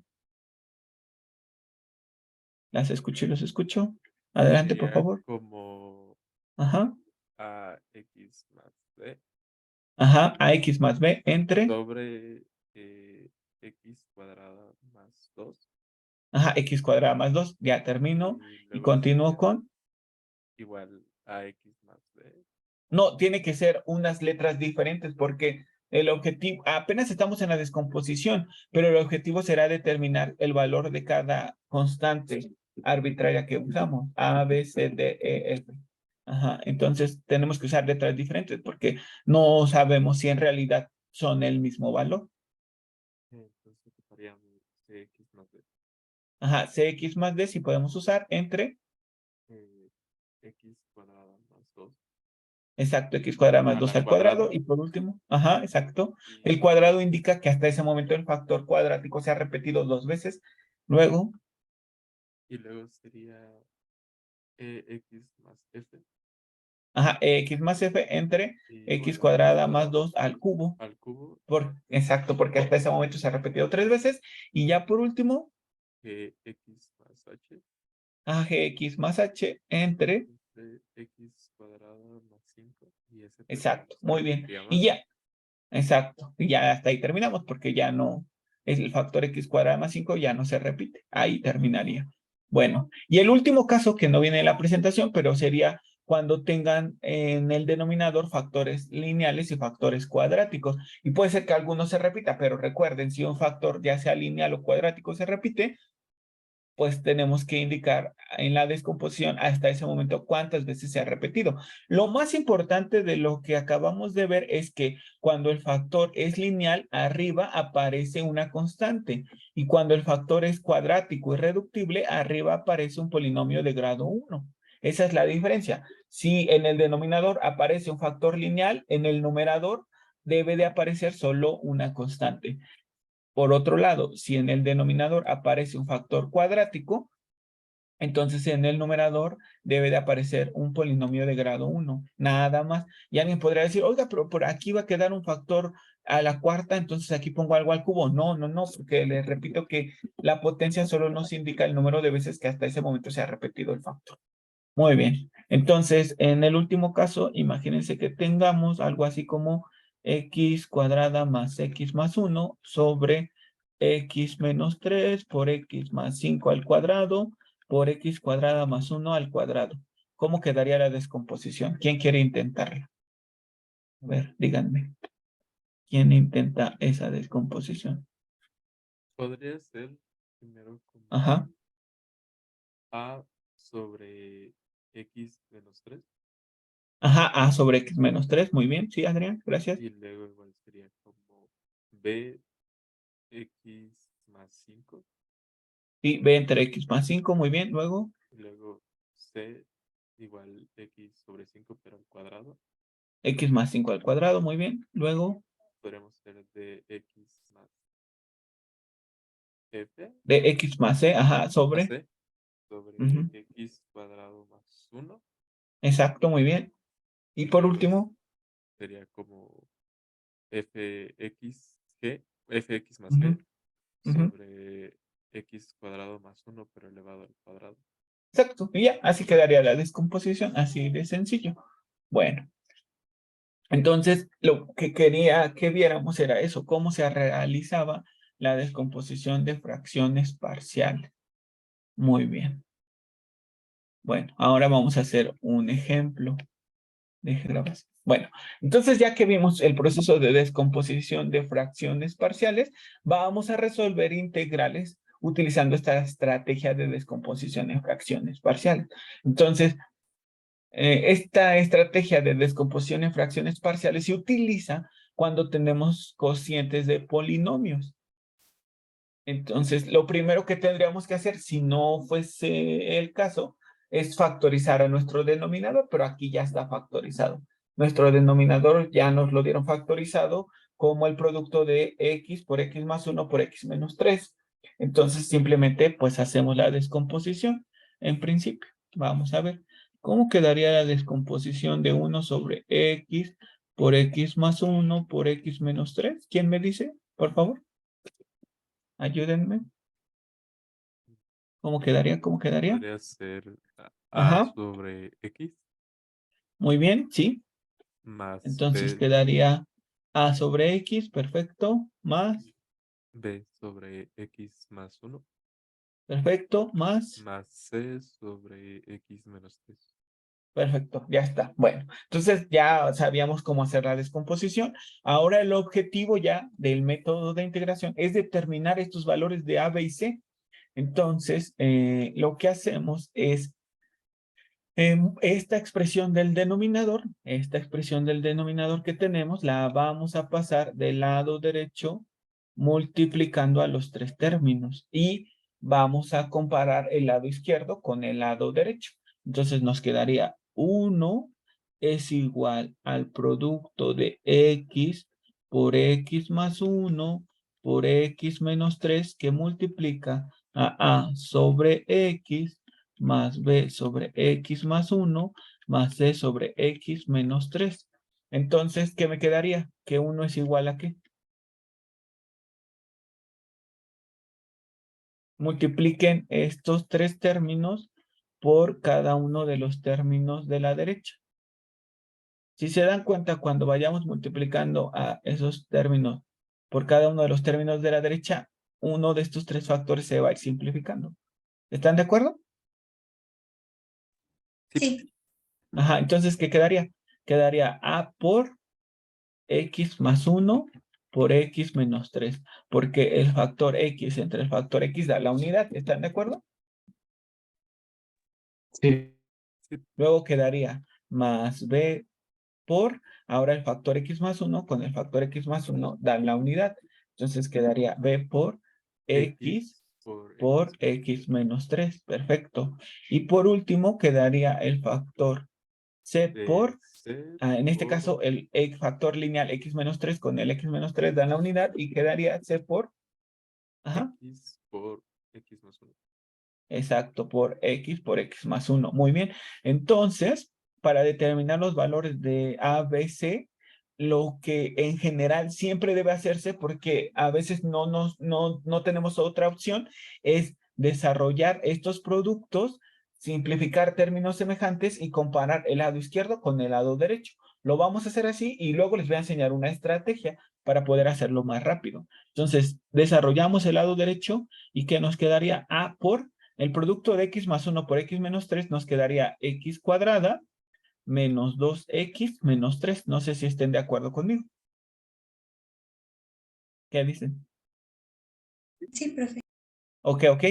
Las escucho y los escucho. Adelante, por Sería favor. como Ajá. AX más B Ajá. AX más B entre. sobre X cuadrada más 2. Ajá. X cuadrada más 2. Ya termino. Y Y luego continúo sería con. igual AX más B. No, tiene que ser unas letras diferentes porque el objetivo, apenas estamos en la descomposición, pero el objetivo será determinar el valor de cada constante arbitraria que usamos. A, B, C, D, E, F. Ajá, entonces tenemos que usar letras diferentes porque no sabemos si en realidad son el mismo valor. Entonces ocuparíamos CX más B. Ajá, CX más D si podemos usar entre, eh, X cuadrada más 2 exacto, X cuadrado más 2 al al cuadrado. cuadrado. Y por último, ajá, exacto. El Y, cuadrado indica que hasta ese momento el factor cuadrático se ha repetido 2 veces. Luego, y luego sería X más F. ajá, X más F entre X Igual X cuadrada más cuadrada 2 al cubo. al cubo. Exacto, porque hasta ese momento se ha repetido 3 veces. Y ya por último, X más H. AGX más H entre, X cuadrada más 5. Y ese pues ya no exacto, se muy bien. repetiría Y más. ya, exacto. Y ya hasta ahí terminamos porque ya no, es el factor X cuadrado más 5 ya no se repite. Ahí terminaría. Bueno, y el último caso que no viene en la presentación, pero sería cuando tengan en el denominador factores lineales y factores cuadráticos. Y puede ser que alguno se repita, pero recuerden, si un factor ya sea lineal o cuadrático se repite, pues tenemos que indicar en la descomposición hasta ese momento cuántas veces se ha repetido. Lo más importante de lo que acabamos de ver es que cuando el factor es lineal, arriba aparece una constante y cuando el factor es cuadrático y reductible, arriba aparece un polinomio de grado 1. Esa es la diferencia. Si en el denominador aparece un factor lineal, en el numerador debe de aparecer solo una constante. Por otro lado, si en el denominador aparece un factor cuadrático, entonces en el numerador debe de aparecer un polinomio de grado 1, nada más. Y alguien podría decir, oiga, pero por aquí va a quedar un factor a la cuarta, entonces aquí pongo algo al cubo. No, porque les repito que la potencia solo nos indica el número de veces que hasta ese momento se ha repetido el factor. Muy bien. Entonces, en el último caso, imagínense que tengamos algo así como x cuadrada más x más 1 sobre x menos 3 por x más 5 al cuadrado por x cuadrada más 1 al cuadrado. ¿Cómo quedaría la descomposición? ¿Quién quiere intentarla? A ver, díganme. ¿Quién intenta esa descomposición? Podría ser primero como Ajá. A sobre X menos 3. Ajá, a sobre x menos 3. Muy bien. Sí, Adrián, gracias. Y luego igual sería como B X más 5. Sí, b entre x más 5. Muy bien. Luego, Y luego C igual X sobre 5 pero al cuadrado. x más 5 al cuadrado. Muy bien. Luego, Podríamos hacer de X más F de x más c, ajá, más sobre. C sobre Ujú. X cuadrado más 1. Exacto, muy bien. Y Y por luego último, sería como Fx más ujú, G ujú. sobre X cuadrado más 1 pero elevado al cuadrado. Exacto. Y ya, así quedaría la descomposición, así de sencillo. Bueno. Entonces, lo que quería que viéramos era eso, cómo se realizaba la descomposición de fracciones parciales. Muy bien. Bueno, ahora vamos a hacer un ejemplo de grabación. Bueno, entonces ya que vimos el proceso de descomposición de fracciones parciales, vamos a resolver integrales utilizando esta estrategia de descomposición en fracciones parciales. Entonces, esta estrategia de descomposición en fracciones parciales se utiliza cuando tenemos cocientes de polinomios. Entonces, lo primero que tendríamos que hacer, si no fuese el caso, es factorizar a nuestro denominador, pero aquí ya está factorizado. Nuestro denominador ya nos lo dieron factorizado como el producto de x por x más 1 por x menos 3. Entonces, simplemente, pues, hacemos la descomposición en principio. Vamos a ver cómo quedaría la descomposición de 1 sobre x por x más 1 por x menos 3. ¿Quién me dice, por favor? Ayúdenme. ¿Cómo quedaría? ¿Cómo quedaría? Podría ser A Ajá, sobre X muy bien, sí. más Entonces quedaría A sobre X, perfecto, más, B sobre X más 1 perfecto, más, más C sobre X menos 3. perfecto, ya está. Bueno, entonces ya sabíamos cómo hacer la descomposición. Ahora el objetivo ya del método de integración es determinar estos valores de A, B y C. Entonces, lo que hacemos es esta expresión del denominador, que tenemos, la vamos a pasar del lado derecho multiplicando a los tres términos y vamos a comparar el lado izquierdo con el lado derecho. Entonces nos quedaría 1 es igual al producto de x por x más 1 por x menos 3 que multiplica a sobre x más b sobre x más 1 más c sobre x menos 3. Entonces, ¿qué me quedaría? Que 1 es igual a ¿qué? Multipliquen estos tres términos por cada uno de los términos de la derecha. Si se dan cuenta, cuando vayamos multiplicando a esos términos por cada uno de los términos de la derecha, uno de estos tres factores se va a ir simplificando. ¿Están de acuerdo? Sí. Ajá, entonces, ¿qué quedaría? Quedaría A por x más 1 por x menos 3, porque el factor x entre el factor x da la unidad. ¿Están de acuerdo? Sí. Luego quedaría más b por, ahora el factor x más 1 con el factor x más 1 dan la unidad. Entonces quedaría b por x por x menos 3. Perfecto. Y por último quedaría el factor c por, en este caso, el factor lineal x menos 3 con el x menos 3 dan la unidad y quedaría c por, ajá, X por X más 1. exacto, por x más 1. Muy bien. Entonces, para determinar los valores de A, B, C, lo que en general siempre debe hacerse, porque a veces no tenemos otra opción, es desarrollar estos productos, simplificar términos semejantes y comparar el lado izquierdo con el lado derecho. Lo vamos a hacer así y luego les voy a enseñar una estrategia para poder hacerlo más rápido. Entonces, desarrollamos el lado derecho y ¿qué nos quedaría? A por el producto de x más 1 por x menos 3 nos quedaría x cuadrada menos 2x menos 3. No sé si estén de acuerdo conmigo. ¿Qué dicen? Sí, profe. Ok, ok.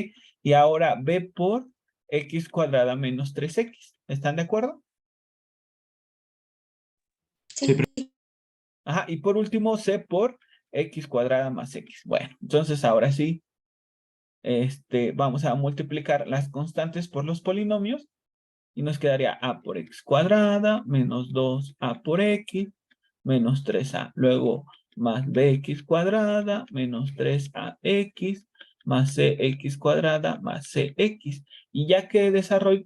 Y ahora b por x cuadrada menos 3x. ¿Están de acuerdo? Sí, Sí. Ajá. Y por último, c por x cuadrada más x. Bueno, entonces ahora sí, vamos a multiplicar las constantes por los polinomios. Y nos quedaría a por x cuadrada menos 2a por x menos 3a. Luego más bx cuadrada menos 3ax más cx cuadrada más cx. Y ya que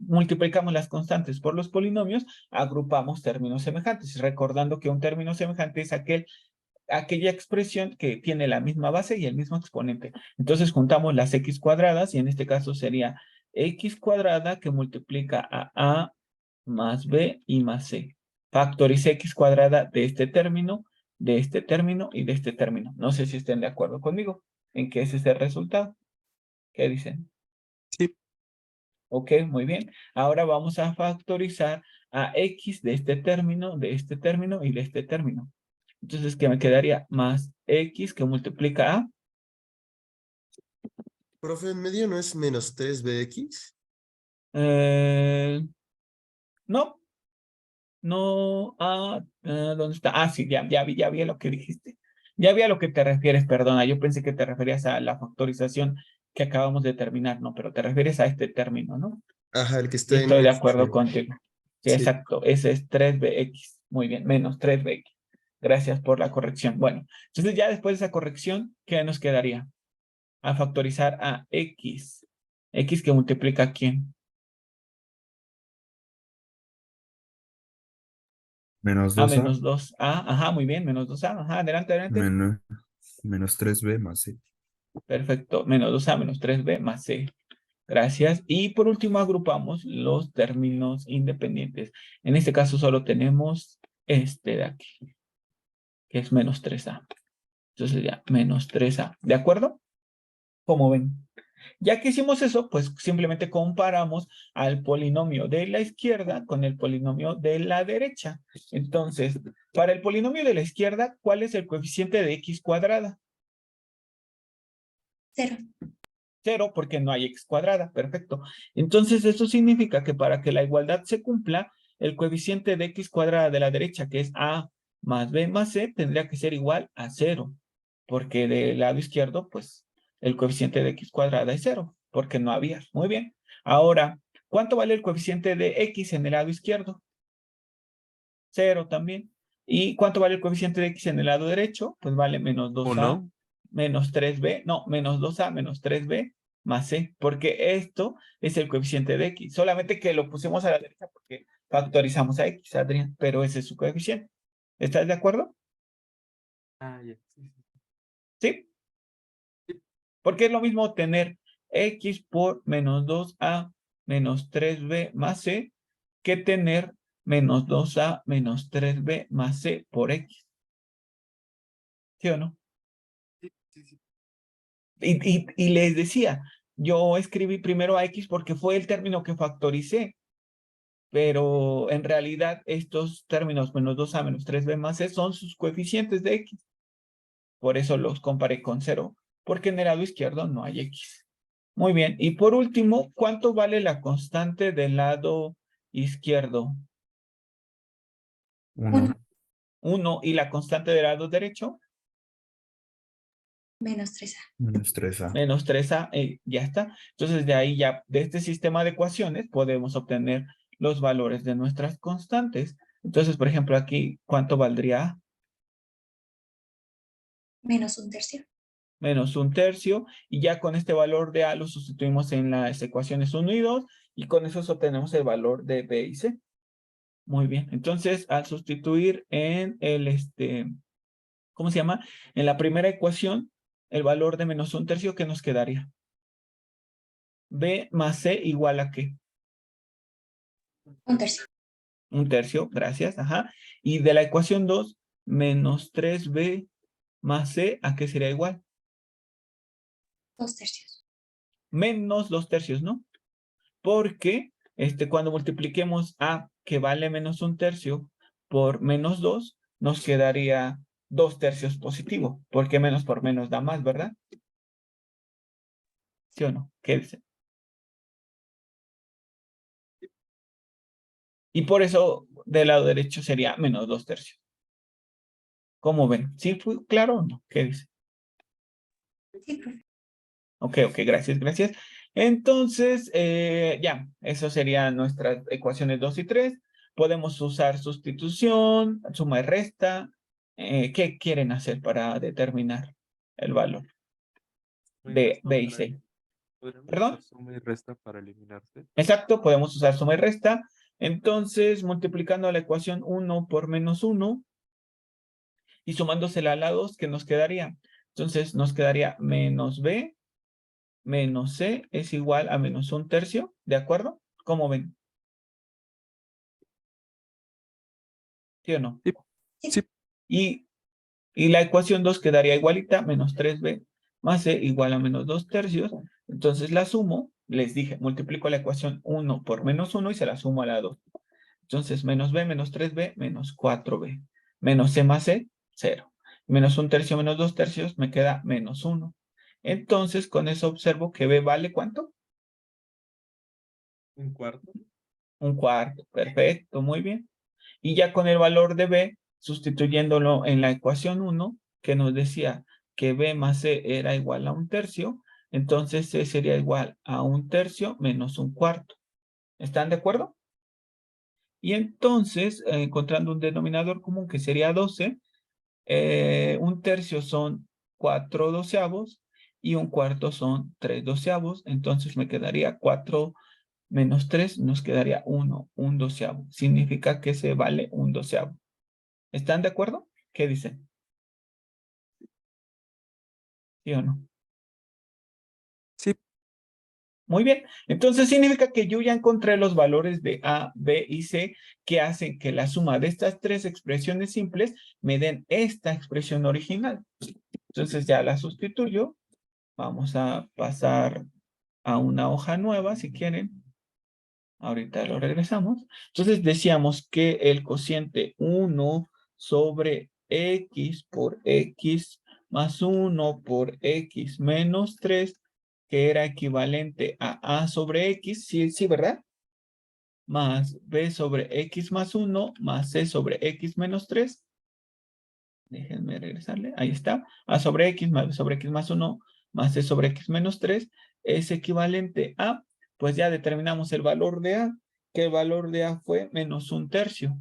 multiplicamos las constantes por los polinomios, agrupamos términos semejantes. Recordando que un término semejante es aquella expresión que tiene la misma base y el mismo exponente. Entonces juntamos las x cuadradas y en este caso sería x cuadrada que multiplica a más b y más c. Factorice x cuadrada de este término y de este término. No sé si estén de acuerdo conmigo en que ese es el resultado. ¿Qué dicen? Sí. Ok, muy bien. Ahora vamos a factorizar a x de este término y de este término. Entonces, ¿qué me quedaría? Más x que multiplica a... Profe, en medio no es menos 3bx. No, no, ¿dónde está? Ah, sí, ya vi lo que dijiste. Ya vi a lo que te refieres, perdona. Yo pensé que te referías a la factorización que acabamos de terminar, ¿no? Pero te refieres a este término, ¿no? Ajá, el que Y está en estoy de menos acuerdo 3. contigo. Sí, Sí. exacto. Ese es 3bx. Muy bien, menos 3bx. Gracias por la corrección. Bueno, entonces ya después de esa corrección, ¿qué nos quedaría? A factorizar a x. X que multiplica a quién. Menos A 2a menos 2a. Ajá, muy bien, menos 2a. Ajá, adelante. menos 3b más c. Perfecto, menos 2a menos 3b más c. Gracias. Y por último agrupamos los términos independientes. En este caso solo tenemos este de aquí, que es menos 3a. Entonces ya, menos 3a. ¿De acuerdo? Como ven. Ya que hicimos eso, pues simplemente comparamos al polinomio de la izquierda con el polinomio de la derecha. Entonces, para el polinomio de la izquierda, ¿cuál es el coeficiente de x cuadrada? 0. 0, porque no hay x cuadrada. Perfecto. Entonces, eso significa que para que la igualdad se cumpla, el coeficiente de x cuadrada de la derecha, que es a más b más c, tendría que ser igual a 0. Porque del lado izquierdo, pues, el coeficiente de x cuadrada es 0, porque no había. Muy bien. Ahora, ¿cuánto vale el coeficiente de x en el lado izquierdo? 0 también. ¿Y cuánto vale el coeficiente de x en el lado derecho? Pues vale menos 2a, 1. menos 3b, no, menos 2a, menos 3b, más c, porque esto es el coeficiente de x. Solamente que lo pusimos a la derecha porque factorizamos a x, Adrián, pero ese es su coeficiente. ¿Estás de acuerdo? Ah, ya. Sí, ¿Sí? sí. Porque es lo mismo tener x por menos 2a menos 3b más c que tener menos 2a menos 3b más c por x. ¿Sí o no? Sí, sí, sí. Y les decía, yo escribí primero a x porque fue el término que factoricé, pero en realidad estos términos menos 2a menos 3b más c son sus coeficientes de x. Por eso los comparé con 0, porque en el lado izquierdo no hay x. Muy bien, y por último, ¿cuánto vale la constante del lado izquierdo? 1 1. 1, y la constante del lado derecho, Menos 3a. menos 3a. menos 3a, ya está. Entonces de ahí ya, de este sistema de ecuaciones, podemos obtener los valores de nuestras constantes. Entonces, por ejemplo, aquí, ¿cuánto valdría a? Menos 1/3. Menos 1/3, y ya con este valor de a lo sustituimos en las ecuaciones 1 y 2, y con eso obtenemos el valor de b y c. Muy bien, entonces al sustituir en ¿cómo se llama? En la primera ecuación, el valor de menos 1/3, ¿qué nos quedaría? B más C igual a ¿qué? 1/3. 1/3, gracias, ajá. Y de la ecuación 2, menos 3b más c, ¿a qué sería igual? 2/3. Menos 2/3, ¿no? Porque cuando multipliquemos a, que vale menos 1/3, por menos 2, nos quedaría 2/3 positivo, porque menos por menos da más, ¿verdad? ¿Sí o no? ¿Qué dice? Y por eso del lado derecho sería menos 2/3. ¿Cómo ven? ¿Sí fue claro o no? ¿Qué dice? Sí, profe. Ok, gracias. Entonces, ya, eso serían nuestras ecuaciones 2 y 3. Podemos usar sustitución, suma y resta. ¿Qué quieren hacer para determinar el valor Suma y de resta B y para C? ¿Podríamos usar ¿Perdón? suma y resta para eliminarse? Exacto, podemos usar suma y resta. Entonces, multiplicando la ecuación 1 por menos 1 y sumándosela a la 2, ¿qué nos quedaría? Entonces, nos quedaría menos B menos C es igual a menos 1/3, ¿de acuerdo? ¿Cómo ven? ¿Sí o no? Sí. Sí. Y la ecuación 2 quedaría igualita, menos 3b más c igual a menos 2 tercios. Entonces la sumo, les dije, multiplico la ecuación 1 por menos 1 y se la sumo a la 2. Entonces menos b menos 3b menos 4b. Menos c más c, 0. Menos 1 tercio menos 2 tercios me queda menos 1. Entonces con eso observo que b vale ¿cuánto? Un cuarto. Un cuarto. Perfecto, muy bien. Y ya con el valor de b, sustituyéndolo en la ecuación 1, que nos decía que b más c era igual a un tercio, entonces c sería igual a un tercio menos un cuarto. ¿Están de acuerdo? Y entonces, encontrando un denominador común que sería 12, un tercio son 4 doceavos y un cuarto son 3 doceavos. Entonces me quedaría 4 menos 3, nos quedaría 1, un doceavo. Significa que se vale un doceavo. ¿Están de acuerdo? ¿Qué dicen? ¿Sí o no? Sí. Muy bien. Entonces significa que yo ya encontré los valores de A, B y C que hacen que la suma de estas tres expresiones simples me den esta expresión original. Entonces ya la sustituyo. Vamos a pasar a una hoja nueva si quieren. Ahorita lo regresamos. Entonces decíamos que el cociente 1 sobre x por x más 1 por x menos 3, que era equivalente a sobre x, sí, sí, ¿verdad? Más b sobre x más 1 más c sobre x menos 3. Déjenme regresarle. Ahí está. A sobre x más b sobre x más 1 más c sobre x menos 3 es equivalente a, pues ya determinamos el valor de a, que el valor de a fue menos un tercio.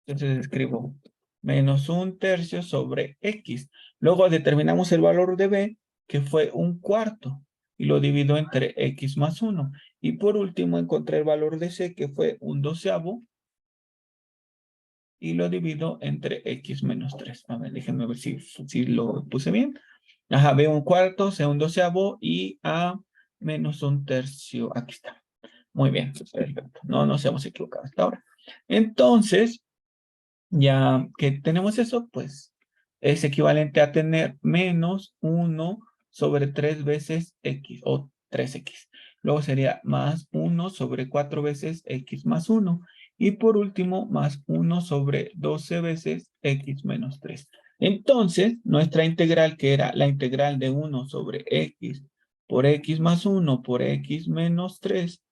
Entonces escribo menos un tercio sobre x. Luego determinamos el valor de b, que fue un cuarto, y lo divido entre x más 1. Y por último encontré el valor de c, que fue un doceavo, y lo divido entre x menos 3. A ver, déjenme ver si lo puse bien. Ajá, b un cuarto, c un doceavo y a menos un tercio. Aquí está. Muy bien, perfecto. No nos hemos equivocado hasta ahora. Entonces, ya que tenemos eso, pues es equivalente a tener menos 1 sobre 3 veces x o 3x. Luego sería más 1 sobre 4 veces x más 1. Y por último, más 1 sobre 12 veces x menos 3. Entonces, nuestra integral, que era la integral de 1 sobre x por x más 1 por x menos 3,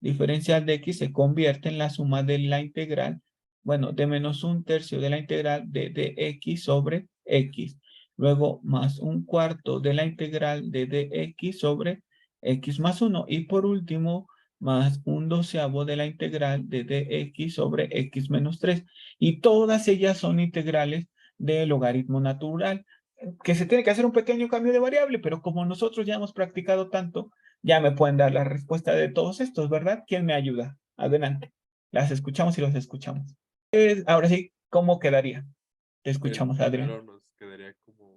diferencial de x, se convierte en la suma de la integral, bueno, de menos un tercio de la integral de dx sobre x. Luego, más un cuarto de la integral de dx sobre x más 1. Y por último, más un doceavo de la integral de dx sobre x menos 3. Y todas ellas son integrales de logaritmo natural, que se tiene que hacer un pequeño cambio de variable, pero como nosotros ya hemos practicado tanto, ya me pueden dar la respuesta de todos estos, ¿verdad? ¿Quién me ayuda? Adelante. Las escuchamos y los escuchamos. Ahora sí, ¿cómo quedaría? Te El escuchamos, Adrián. primero nos quedaría como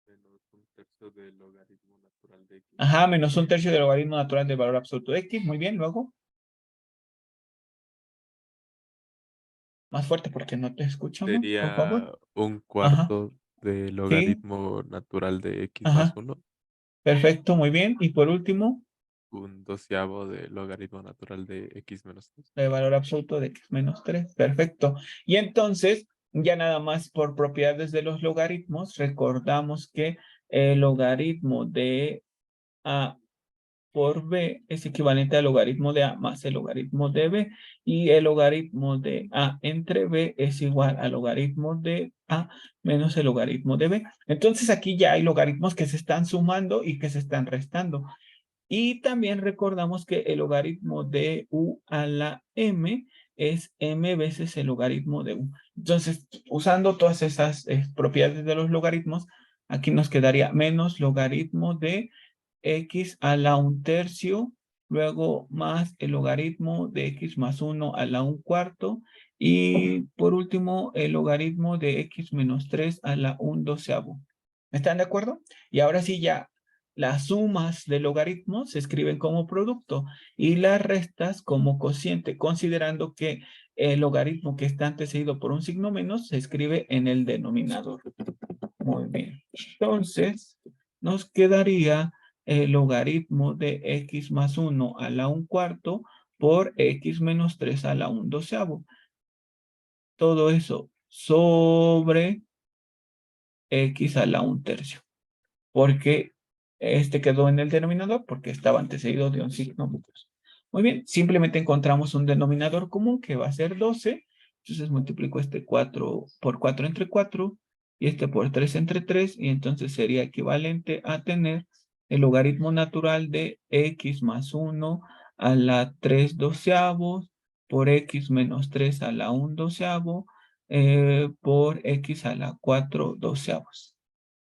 menos un tercio del logaritmo natural de x. Ajá, menos un tercio del logaritmo natural del valor absoluto de x. Muy bien, luego. Más fuerte porque no te escuchamos, por favor. Sería un Ajá, cuarto del sí, logaritmo natural de x más ajá. 1. Perfecto, muy bien. Y por último, Un doceavo del logaritmo natural de x menos 3. el valor absoluto de x menos 3. Perfecto. Y entonces, ya nada más por propiedades de los logaritmos, recordamos que el logaritmo de a por b es equivalente al logaritmo de a más el logaritmo de b, y el logaritmo de a entre b es igual al logaritmo de a menos el logaritmo de b. Entonces aquí ya hay logaritmos que se están sumando y que se están restando. Y también recordamos que el logaritmo de u a la m es m veces el logaritmo de u. Entonces, usando todas esas propiedades de los logaritmos, aquí nos quedaría menos logaritmo de x a la un tercio, luego más el logaritmo de x más 1 a la un cuarto, y por último el logaritmo de x menos 3 a la un doceavo. ¿Están de acuerdo? Y ahora sí ya las sumas de logaritmos se escriben como producto y las restas como cociente, considerando que el logaritmo que está antecedido por un signo menos se escribe en el denominador. Muy bien. Entonces, nos quedaría el logaritmo de x más 1 a la 1/4 por x menos 3 a la 1/12. Todo eso sobre x a la 1/3. Porque este quedó en el denominador porque estaba antecedido de un signo menos. Muy bien, simplemente encontramos un denominador común que va a ser 12. Entonces multiplico este 4 por 4 entre 4 y este por 3 entre 3 y entonces sería equivalente a tener el logaritmo natural de x más 1 a la 3/12 por x menos 3 a la 1/12 por x a la 4/12.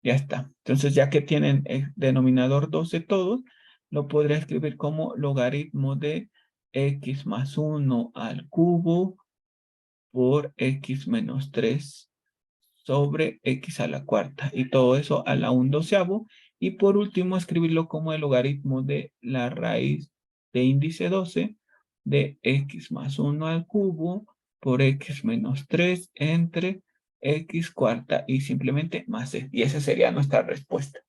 Ya está. Entonces, ya que tienen el denominador 12 todos, lo podría escribir como logaritmo de x más 1 al cubo por x menos 3 sobre x a la 4. Y todo eso a la 1/12. Y por último, escribirlo como el logaritmo de la raíz de índice 12 de x más 1 al cubo por x menos 3 entre x² y simplemente más c. Y esa sería nuestra respuesta.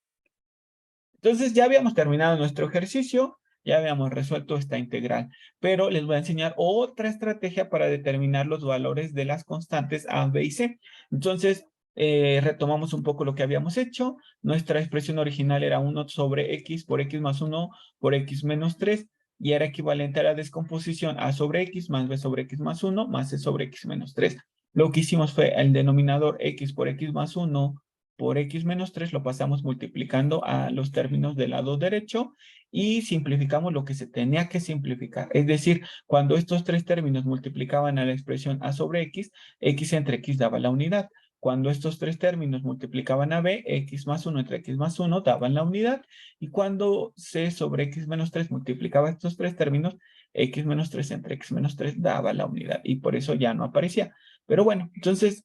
Entonces ya habíamos terminado nuestro ejercicio, ya habíamos resuelto esta integral, pero les voy a enseñar otra estrategia para determinar los valores de las constantes a, b y c. Entonces, retomamos un poco lo que habíamos hecho. Nuestra expresión original era 1 sobre x por x más 1 por x menos 3 y era equivalente a la descomposición a sobre x más b sobre x más 1 más c sobre x menos 3. Lo que hicimos fue el denominador x por x más 1 por x menos 3 lo pasamos multiplicando a los términos del lado derecho y simplificamos lo que se tenía que simplificar. Es decir, cuando estos tres términos multiplicaban a la expresión a sobre x, x entre x daba la unidad. Cuando estos tres términos multiplicaban a b, x más 1 entre x más 1 daban la unidad. Y cuando c sobre x menos 3 multiplicaba estos tres términos, x menos 3 entre x menos 3 daba la unidad. Y por eso ya no aparecía. Pero bueno, entonces,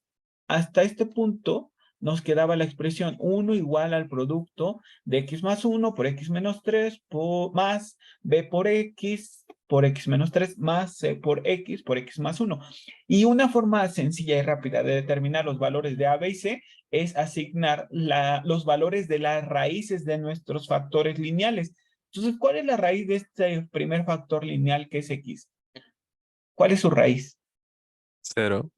hasta este punto nos quedaba la expresión 1 igual al producto de x más 1 por x menos 3 más b por x menos 3 más c por x más 1. Y una forma sencilla y rápida de determinar los valores de a, b y c es asignar los valores de las raíces de nuestros factores lineales. Entonces, ¿cuál es la raíz de este primer factor lineal que es x? ¿Cuál es su raíz? 0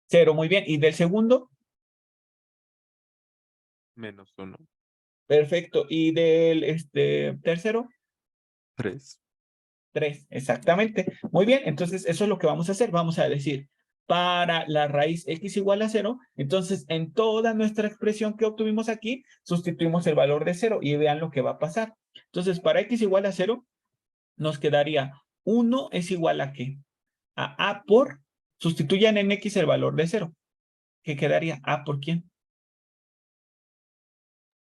0, muy bien. ¿Y del segundo? menos 1, Perfecto. ¿Y del tercero? 3. 3, exactamente. Muy bien, entonces eso es lo que vamos a hacer. Vamos a decir, para la raíz x igual a 0, entonces en toda nuestra expresión que obtuvimos aquí, sustituimos el valor de 0 y vean lo que va a pasar. Entonces, para x igual a 0, nos quedaría 1 es igual a ¿qué? A por, sustituyan en x el valor de 0. ¿Qué quedaría? ¿A por quién?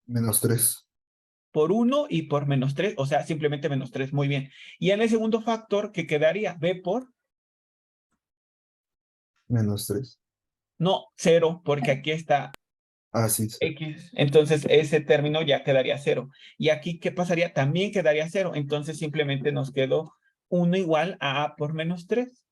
Menos 3. Por 1 y por menos 3, o sea, simplemente menos 3, muy bien. Y en el segundo factor, ¿qué quedaría? B por, Menos 3. no, 0, porque aquí está Ah, sí, sí. x, entonces ese término ya quedaría 0. Y aquí, ¿qué pasaría? También quedaría 0, entonces simplemente nos quedó 1 igual a por menos 3.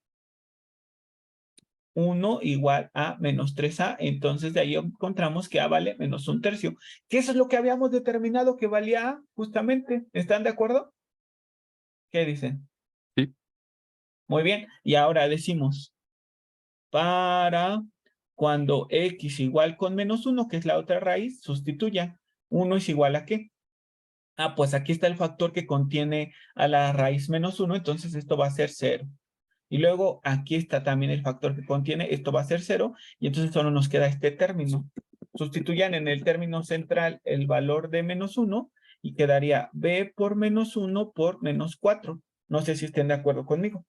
1 igual a menos 3a, entonces de ahí encontramos que a vale menos 1/3, que eso es lo que habíamos determinado que valía a, justamente. ¿Están de acuerdo? ¿Qué dicen? Sí. Muy bien, y ahora decimos, para cuando x igual con menos 1, que es la otra raíz, sustituya. 1 es igual a ¿qué? Ah, pues aquí está el factor que contiene a la raíz menos 1, entonces esto va a ser 0. Y luego aquí está también el factor que contiene, esto va a ser 0, y entonces solo nos queda este término. Sustituyan en el término central el valor de menos 1 y quedaría b por menos 1 por menos 4. No sé si estén de acuerdo conmigo.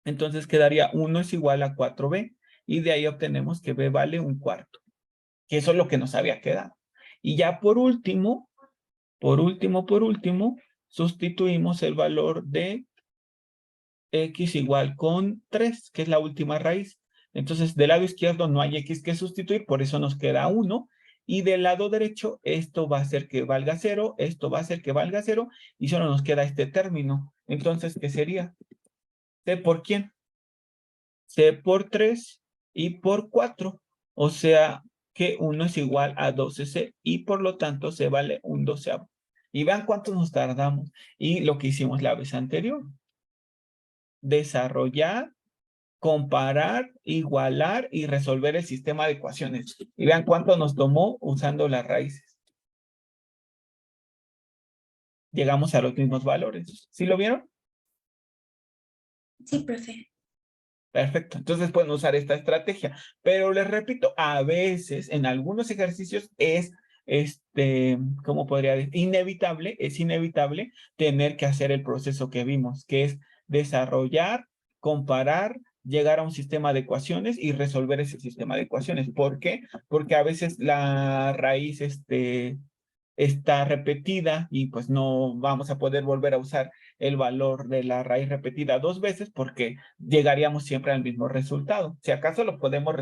Entonces quedaría 1 es igual a 4b y de ahí obtenemos que b vale 1/4, que eso es lo que nos había quedado. Y ya por último, sustituimos el valor de x igual con 3, que es la última raíz. Entonces, del lado izquierdo no hay x que sustituir, por eso nos queda 1. Y del lado derecho, esto va a hacer que valga 0, esto va a hacer que valga 0, y solo nos queda este término. Entonces, ¿qué sería? ¿C por quién? C por 3 y por 4. O sea que 1 es igual a 12C y por lo tanto se vale un doceavo. Y vean cuánto nos tardamos. Y lo que hicimos la vez anterior. Desarrollar, comparar, igualar y resolver el sistema de ecuaciones. Y vean cuánto nos tomó usando las raíces. Llegamos a los mismos valores. ¿Sí lo vieron? Sí, profe. Perfecto. Entonces pueden usar esta estrategia. Pero les repito, a veces en algunos ejercicios es, ¿cómo podría decir? Es inevitable tener que hacer el proceso que vimos, que es desarrollar, comparar, llegar a un sistema de ecuaciones y resolver ese sistema de ecuaciones. ¿Por qué? Porque a veces la raíz, está repetida y pues no vamos a poder volver a usar el valor de la raíz repetida 2 veces porque llegaríamos siempre al mismo resultado. Si acaso lo podemos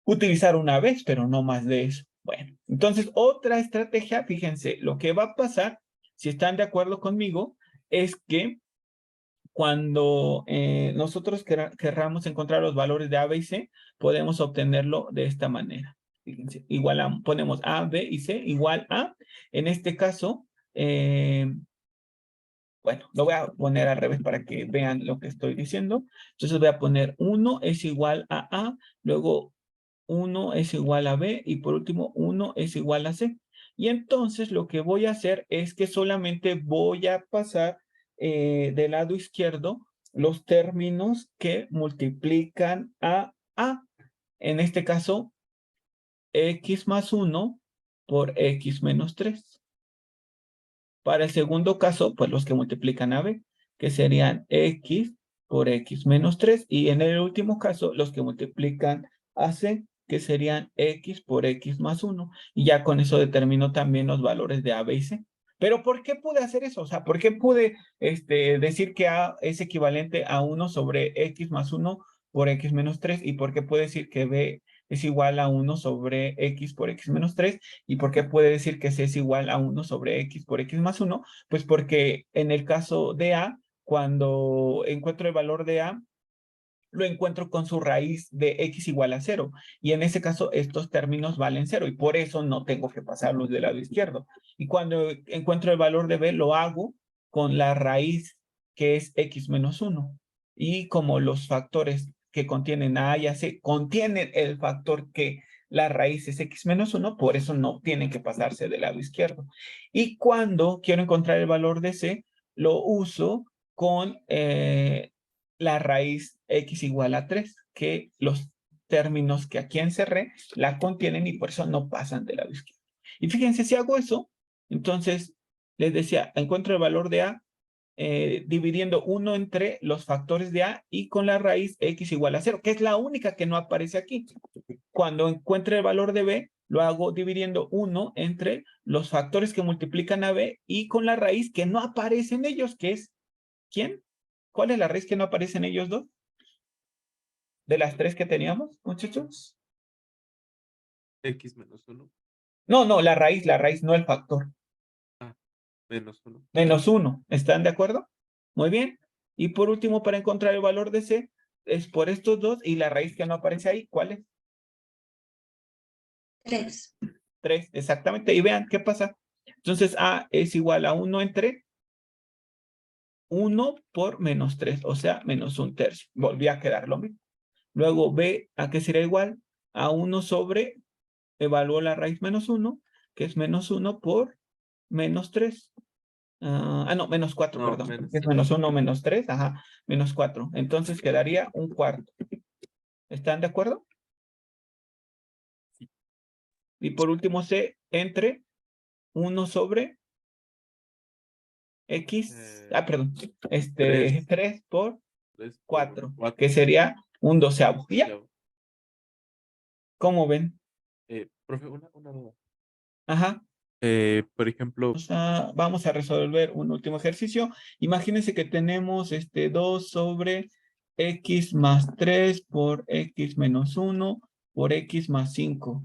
utilizar una vez, pero no más de eso. Bueno, entonces otra estrategia, fíjense, lo que va a pasar, si están de acuerdo conmigo, es que cuando nosotros querramos encontrar los valores de A, B y C, podemos obtenerlo de esta manera. Fíjense, igual a, ponemos A, B y C igual a, en este caso, bueno, lo voy a poner al revés para que vean lo que estoy diciendo. Entonces voy a poner 1 es igual a, luego 1 es igual a B y por último 1 es igual a C. Y entonces lo que voy a hacer es que solamente voy a pasar del lado izquierdo los términos que multiplican a A. En este caso, X más 1 por X menos 3. Para el segundo caso, pues los que multiplican a B, que serían X por X menos 3. Y en el último caso, los que multiplican a C, que serían X por X más 1. Y ya con eso determino también los valores de A, B y C. Pero ¿por qué pude hacer eso? O sea, ¿por qué pude decir que A es equivalente a 1 sobre X más 1 por X menos 3? ¿Y por qué puedo decir que B es igual a 1 sobre X por X menos 3? ¿Y por qué puede decir que C es igual a 1 sobre X por X más 1? Pues porque en el caso de A, cuando encuentro el valor de A, lo encuentro con su raíz de X igual a 0. Y en ese caso, estos términos valen 0. Y por eso no tengo que pasarlos del lado izquierdo. Y cuando encuentro el valor de B, lo hago con la raíz que es X menos 1. Y como los factores que contienen A y a C contienen el factor que la raíz es X menos 1, por eso no tienen que pasarse del lado izquierdo. Y cuando quiero encontrar el valor de C, lo uso con la raíz X igual a 3, que los términos que aquí encerré la contienen y por eso no pasan del lado izquierdo. Y fíjense, si hago eso, entonces les decía, encuentro el valor de A dividiendo 1 entre los factores de A y con la raíz X igual a 0, que es la única que no aparece aquí. Cuando encuentre el valor de B, lo hago dividiendo 1 entre los factores que multiplican a B y con la raíz que no aparece en ellos, que es, ¿quién? ¿Cuál es la raíz que no aparece en ellos dos? De las 3 que teníamos, muchachos. X menos 1. No, la raíz, no el factor. Ah, menos 1. Menos 1. ¿Están de acuerdo? Muy bien. Y por último, para encontrar el valor de C, es por estos dos y la raíz que no aparece ahí, ¿cuál es? 3. 3, exactamente. Y vean qué pasa. Entonces A es igual a 1 entre 1 por menos 3, o sea, menos 1/3. Volví a quedar lo mismo. Luego B, ¿a qué será igual? A 1 sobre, evalúo la raíz menos 1, que es menos 1 por menos 3. No, menos 4, No, perdón. menos Es 3. menos 1, menos 3, ajá, menos 4. Entonces quedaría un cuarto. ¿Están de acuerdo? Y por último C entre 1 sobre X, perdón, 3. 3 por 3 por 4, 4. que sería un doceavo. ¿Y ya? ¿Cómo ven? Profe, una duda. Ajá. Por ejemplo, Vamos a resolver un último ejercicio. Imagínense que tenemos 2 sobre X más 3 por X menos 1 por X más 5.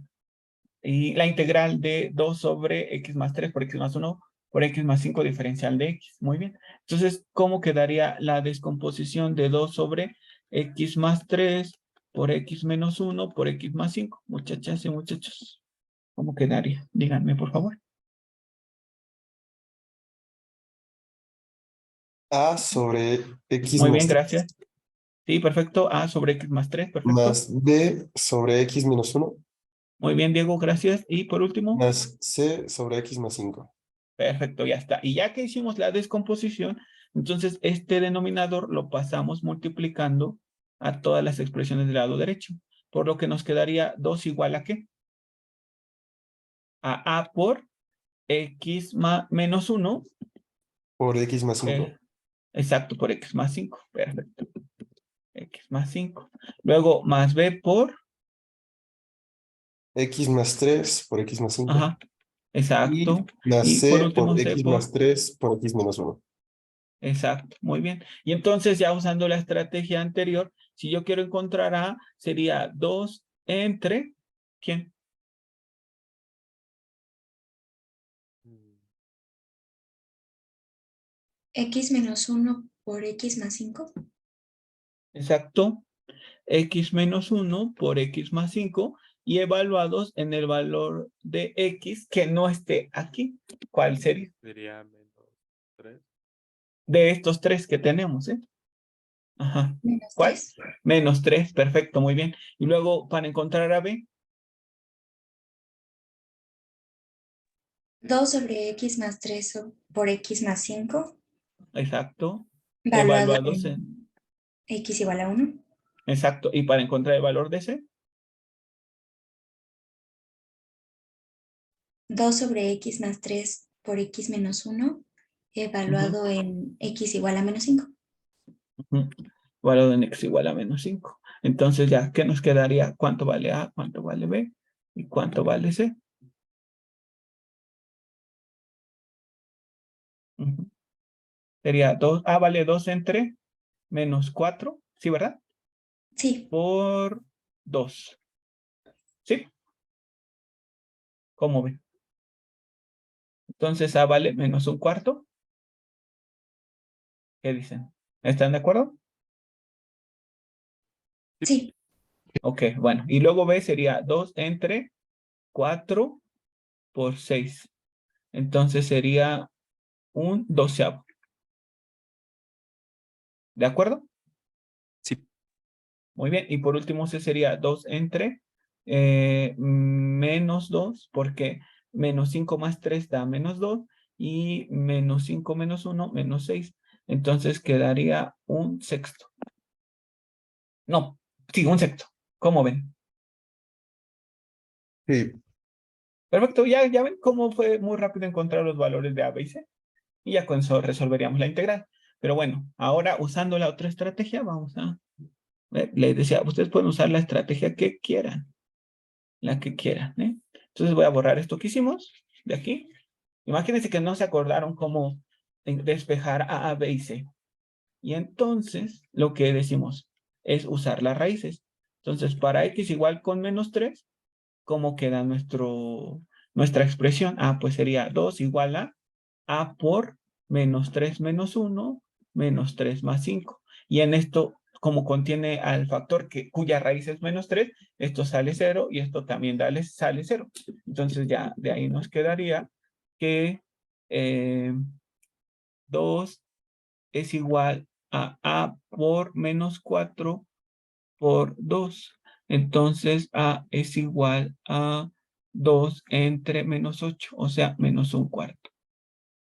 Y la integral de 2 sobre x más 3 por x más 1 por x más 5 diferencial de x. Muy bien. Entonces, ¿cómo quedaría la descomposición de 2 sobre x más 3 por x menos 1 por x más 5? Muchachas y muchachos, ¿cómo quedaría? Díganme, por favor. A sobre X Muy bien, más 3 gracias. Sí, perfecto. A sobre x más 3, perfecto. más B sobre X menos 1 Muy bien, Diego, gracias. Y por último, más C sobre X más 5. perfecto, ya está. Y ya que hicimos la descomposición, entonces este denominador lo pasamos multiplicando a todas las expresiones del lado derecho. Por lo que nos quedaría 2 igual a ¿qué? A por x menos 1. Por X más 5. Exacto, por x más 5. Perfecto. X más 5. Luego más b por... X más 3 por X más 5. Ajá, exacto. Y más Y por C por último c X por... más 3 por X menos 1. Exacto, muy bien. Y entonces ya usando la estrategia anterior, si yo quiero encontrar A, sería 2 entre, ¿quién? X menos 1 por X más 5. Exacto, x menos 1 por x más 5 y evaluados en el valor de x que no esté aquí. ¿Cuál sería? Sería menos 3. De estos tres que tenemos, ¿eh? Ajá. Menos ¿Cuál? 3. Menos 3, perfecto, muy bien. Y luego, para encontrar a B, 2 sobre X más 3 por X más 5. exacto, Valuado evaluados en... en X igual a 1. Exacto, y para encontrar el valor de C, 2 sobre X más 3 por X menos 1. Evaluado en X igual a menos 5. ujú, valor de x igual a menos 5. Entonces ya, ¿qué nos quedaría? ¿Cuánto vale A? ¿Cuánto vale B? ¿Y cuánto vale C? Ujú. Sería 2, A vale 2 entre menos 4, ¿sí, verdad? Sí, Por 2, ¿sí? ¿Cómo ven? Entonces A vale menos un cuarto. ¿Qué dicen? ¿Están de acuerdo? sí. Ok, bueno. Y luego B sería 2 entre 4 por 6. Entonces sería un doceavo. ¿De acuerdo? Sí. Muy bien. Y por último C sería 2 entre menos 2, porque menos 5 más 3 da menos 2 y menos 5 menos 1 menos 6. Entonces quedaría un sexto. No, sí, un sexto. ¿Cómo ven? Sí. Perfecto, ya ven cómo fue muy rápido encontrar los valores de A, B y C. Y ya con eso resolveríamos la integral. Pero bueno, ahora usando la otra estrategia, vamos a ver. Les decía, ustedes pueden usar la estrategia que quieran. La que quieran, ¿eh? Entonces voy a borrar esto que hicimos de aquí. Imagínense que no se acordaron cómo despejar A, B y C. Y entonces lo que decimos es usar las raíces. Entonces para x igual con menos 3, ¿cómo queda nuestra expresión? Ah, pues sería 2 igual a por menos 3 menos 1 menos 3 más 5. Y en esto, como contiene al factor cuya raíz es menos 3, esto sale 0 y esto también sale 0. Entonces ya de ahí nos quedaría que 2 es igual a por menos 4 por 2. Entonces A es igual a 2 entre menos 8, o sea, menos un cuarto.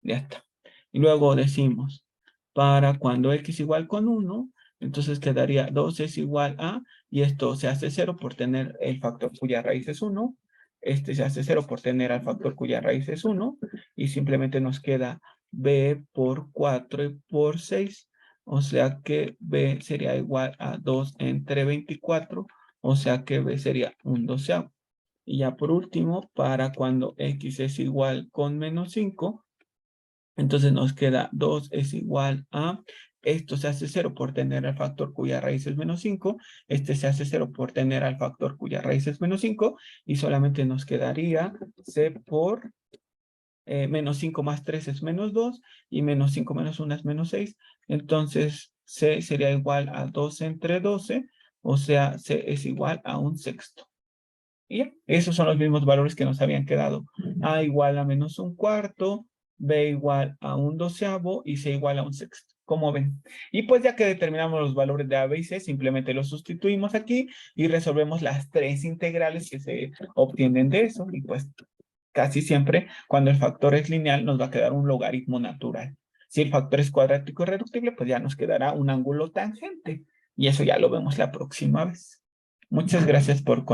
Ya está. Y luego decimos, para cuando x igual con 1, entonces quedaría 2 es igual a, y esto se hace 0 por tener el factor cuya raíz es 1. Este se hace 0 por tener al factor cuya raíz es 1. Y simplemente nos queda b por 4 y por 6. O sea que b sería igual a 2 entre 24. O sea que b sería un doceavo. Y ya por último, para cuando x es igual con menos 5, Entonces nos queda 2 es igual a, esto se hace 0 por tener al factor cuya raíz es menos 5, este se hace 0 por tener al factor cuya raíz es menos 5, y solamente nos quedaría c por menos 5 más 3 es menos 2, y menos 5 menos 1 es menos 6, entonces c sería igual a 12 entre 12, o sea, c es igual a un sexto. Y ya, esos son los mismos valores que nos habían quedado. A igual a menos un cuarto, B igual a un doceavo y C igual a un sexto. ¿Cómo ven? Y pues ya que determinamos los valores de A, B y C, simplemente los sustituimos aquí y resolvemos las 3 integrales que se obtienen de eso. Y pues casi siempre cuando el factor es lineal nos va a quedar un logaritmo natural. Si el factor es cuadrático irreductible, pues ya nos quedará un ángulo tangente. Y eso ya lo vemos la próxima vez. Muchas gracias por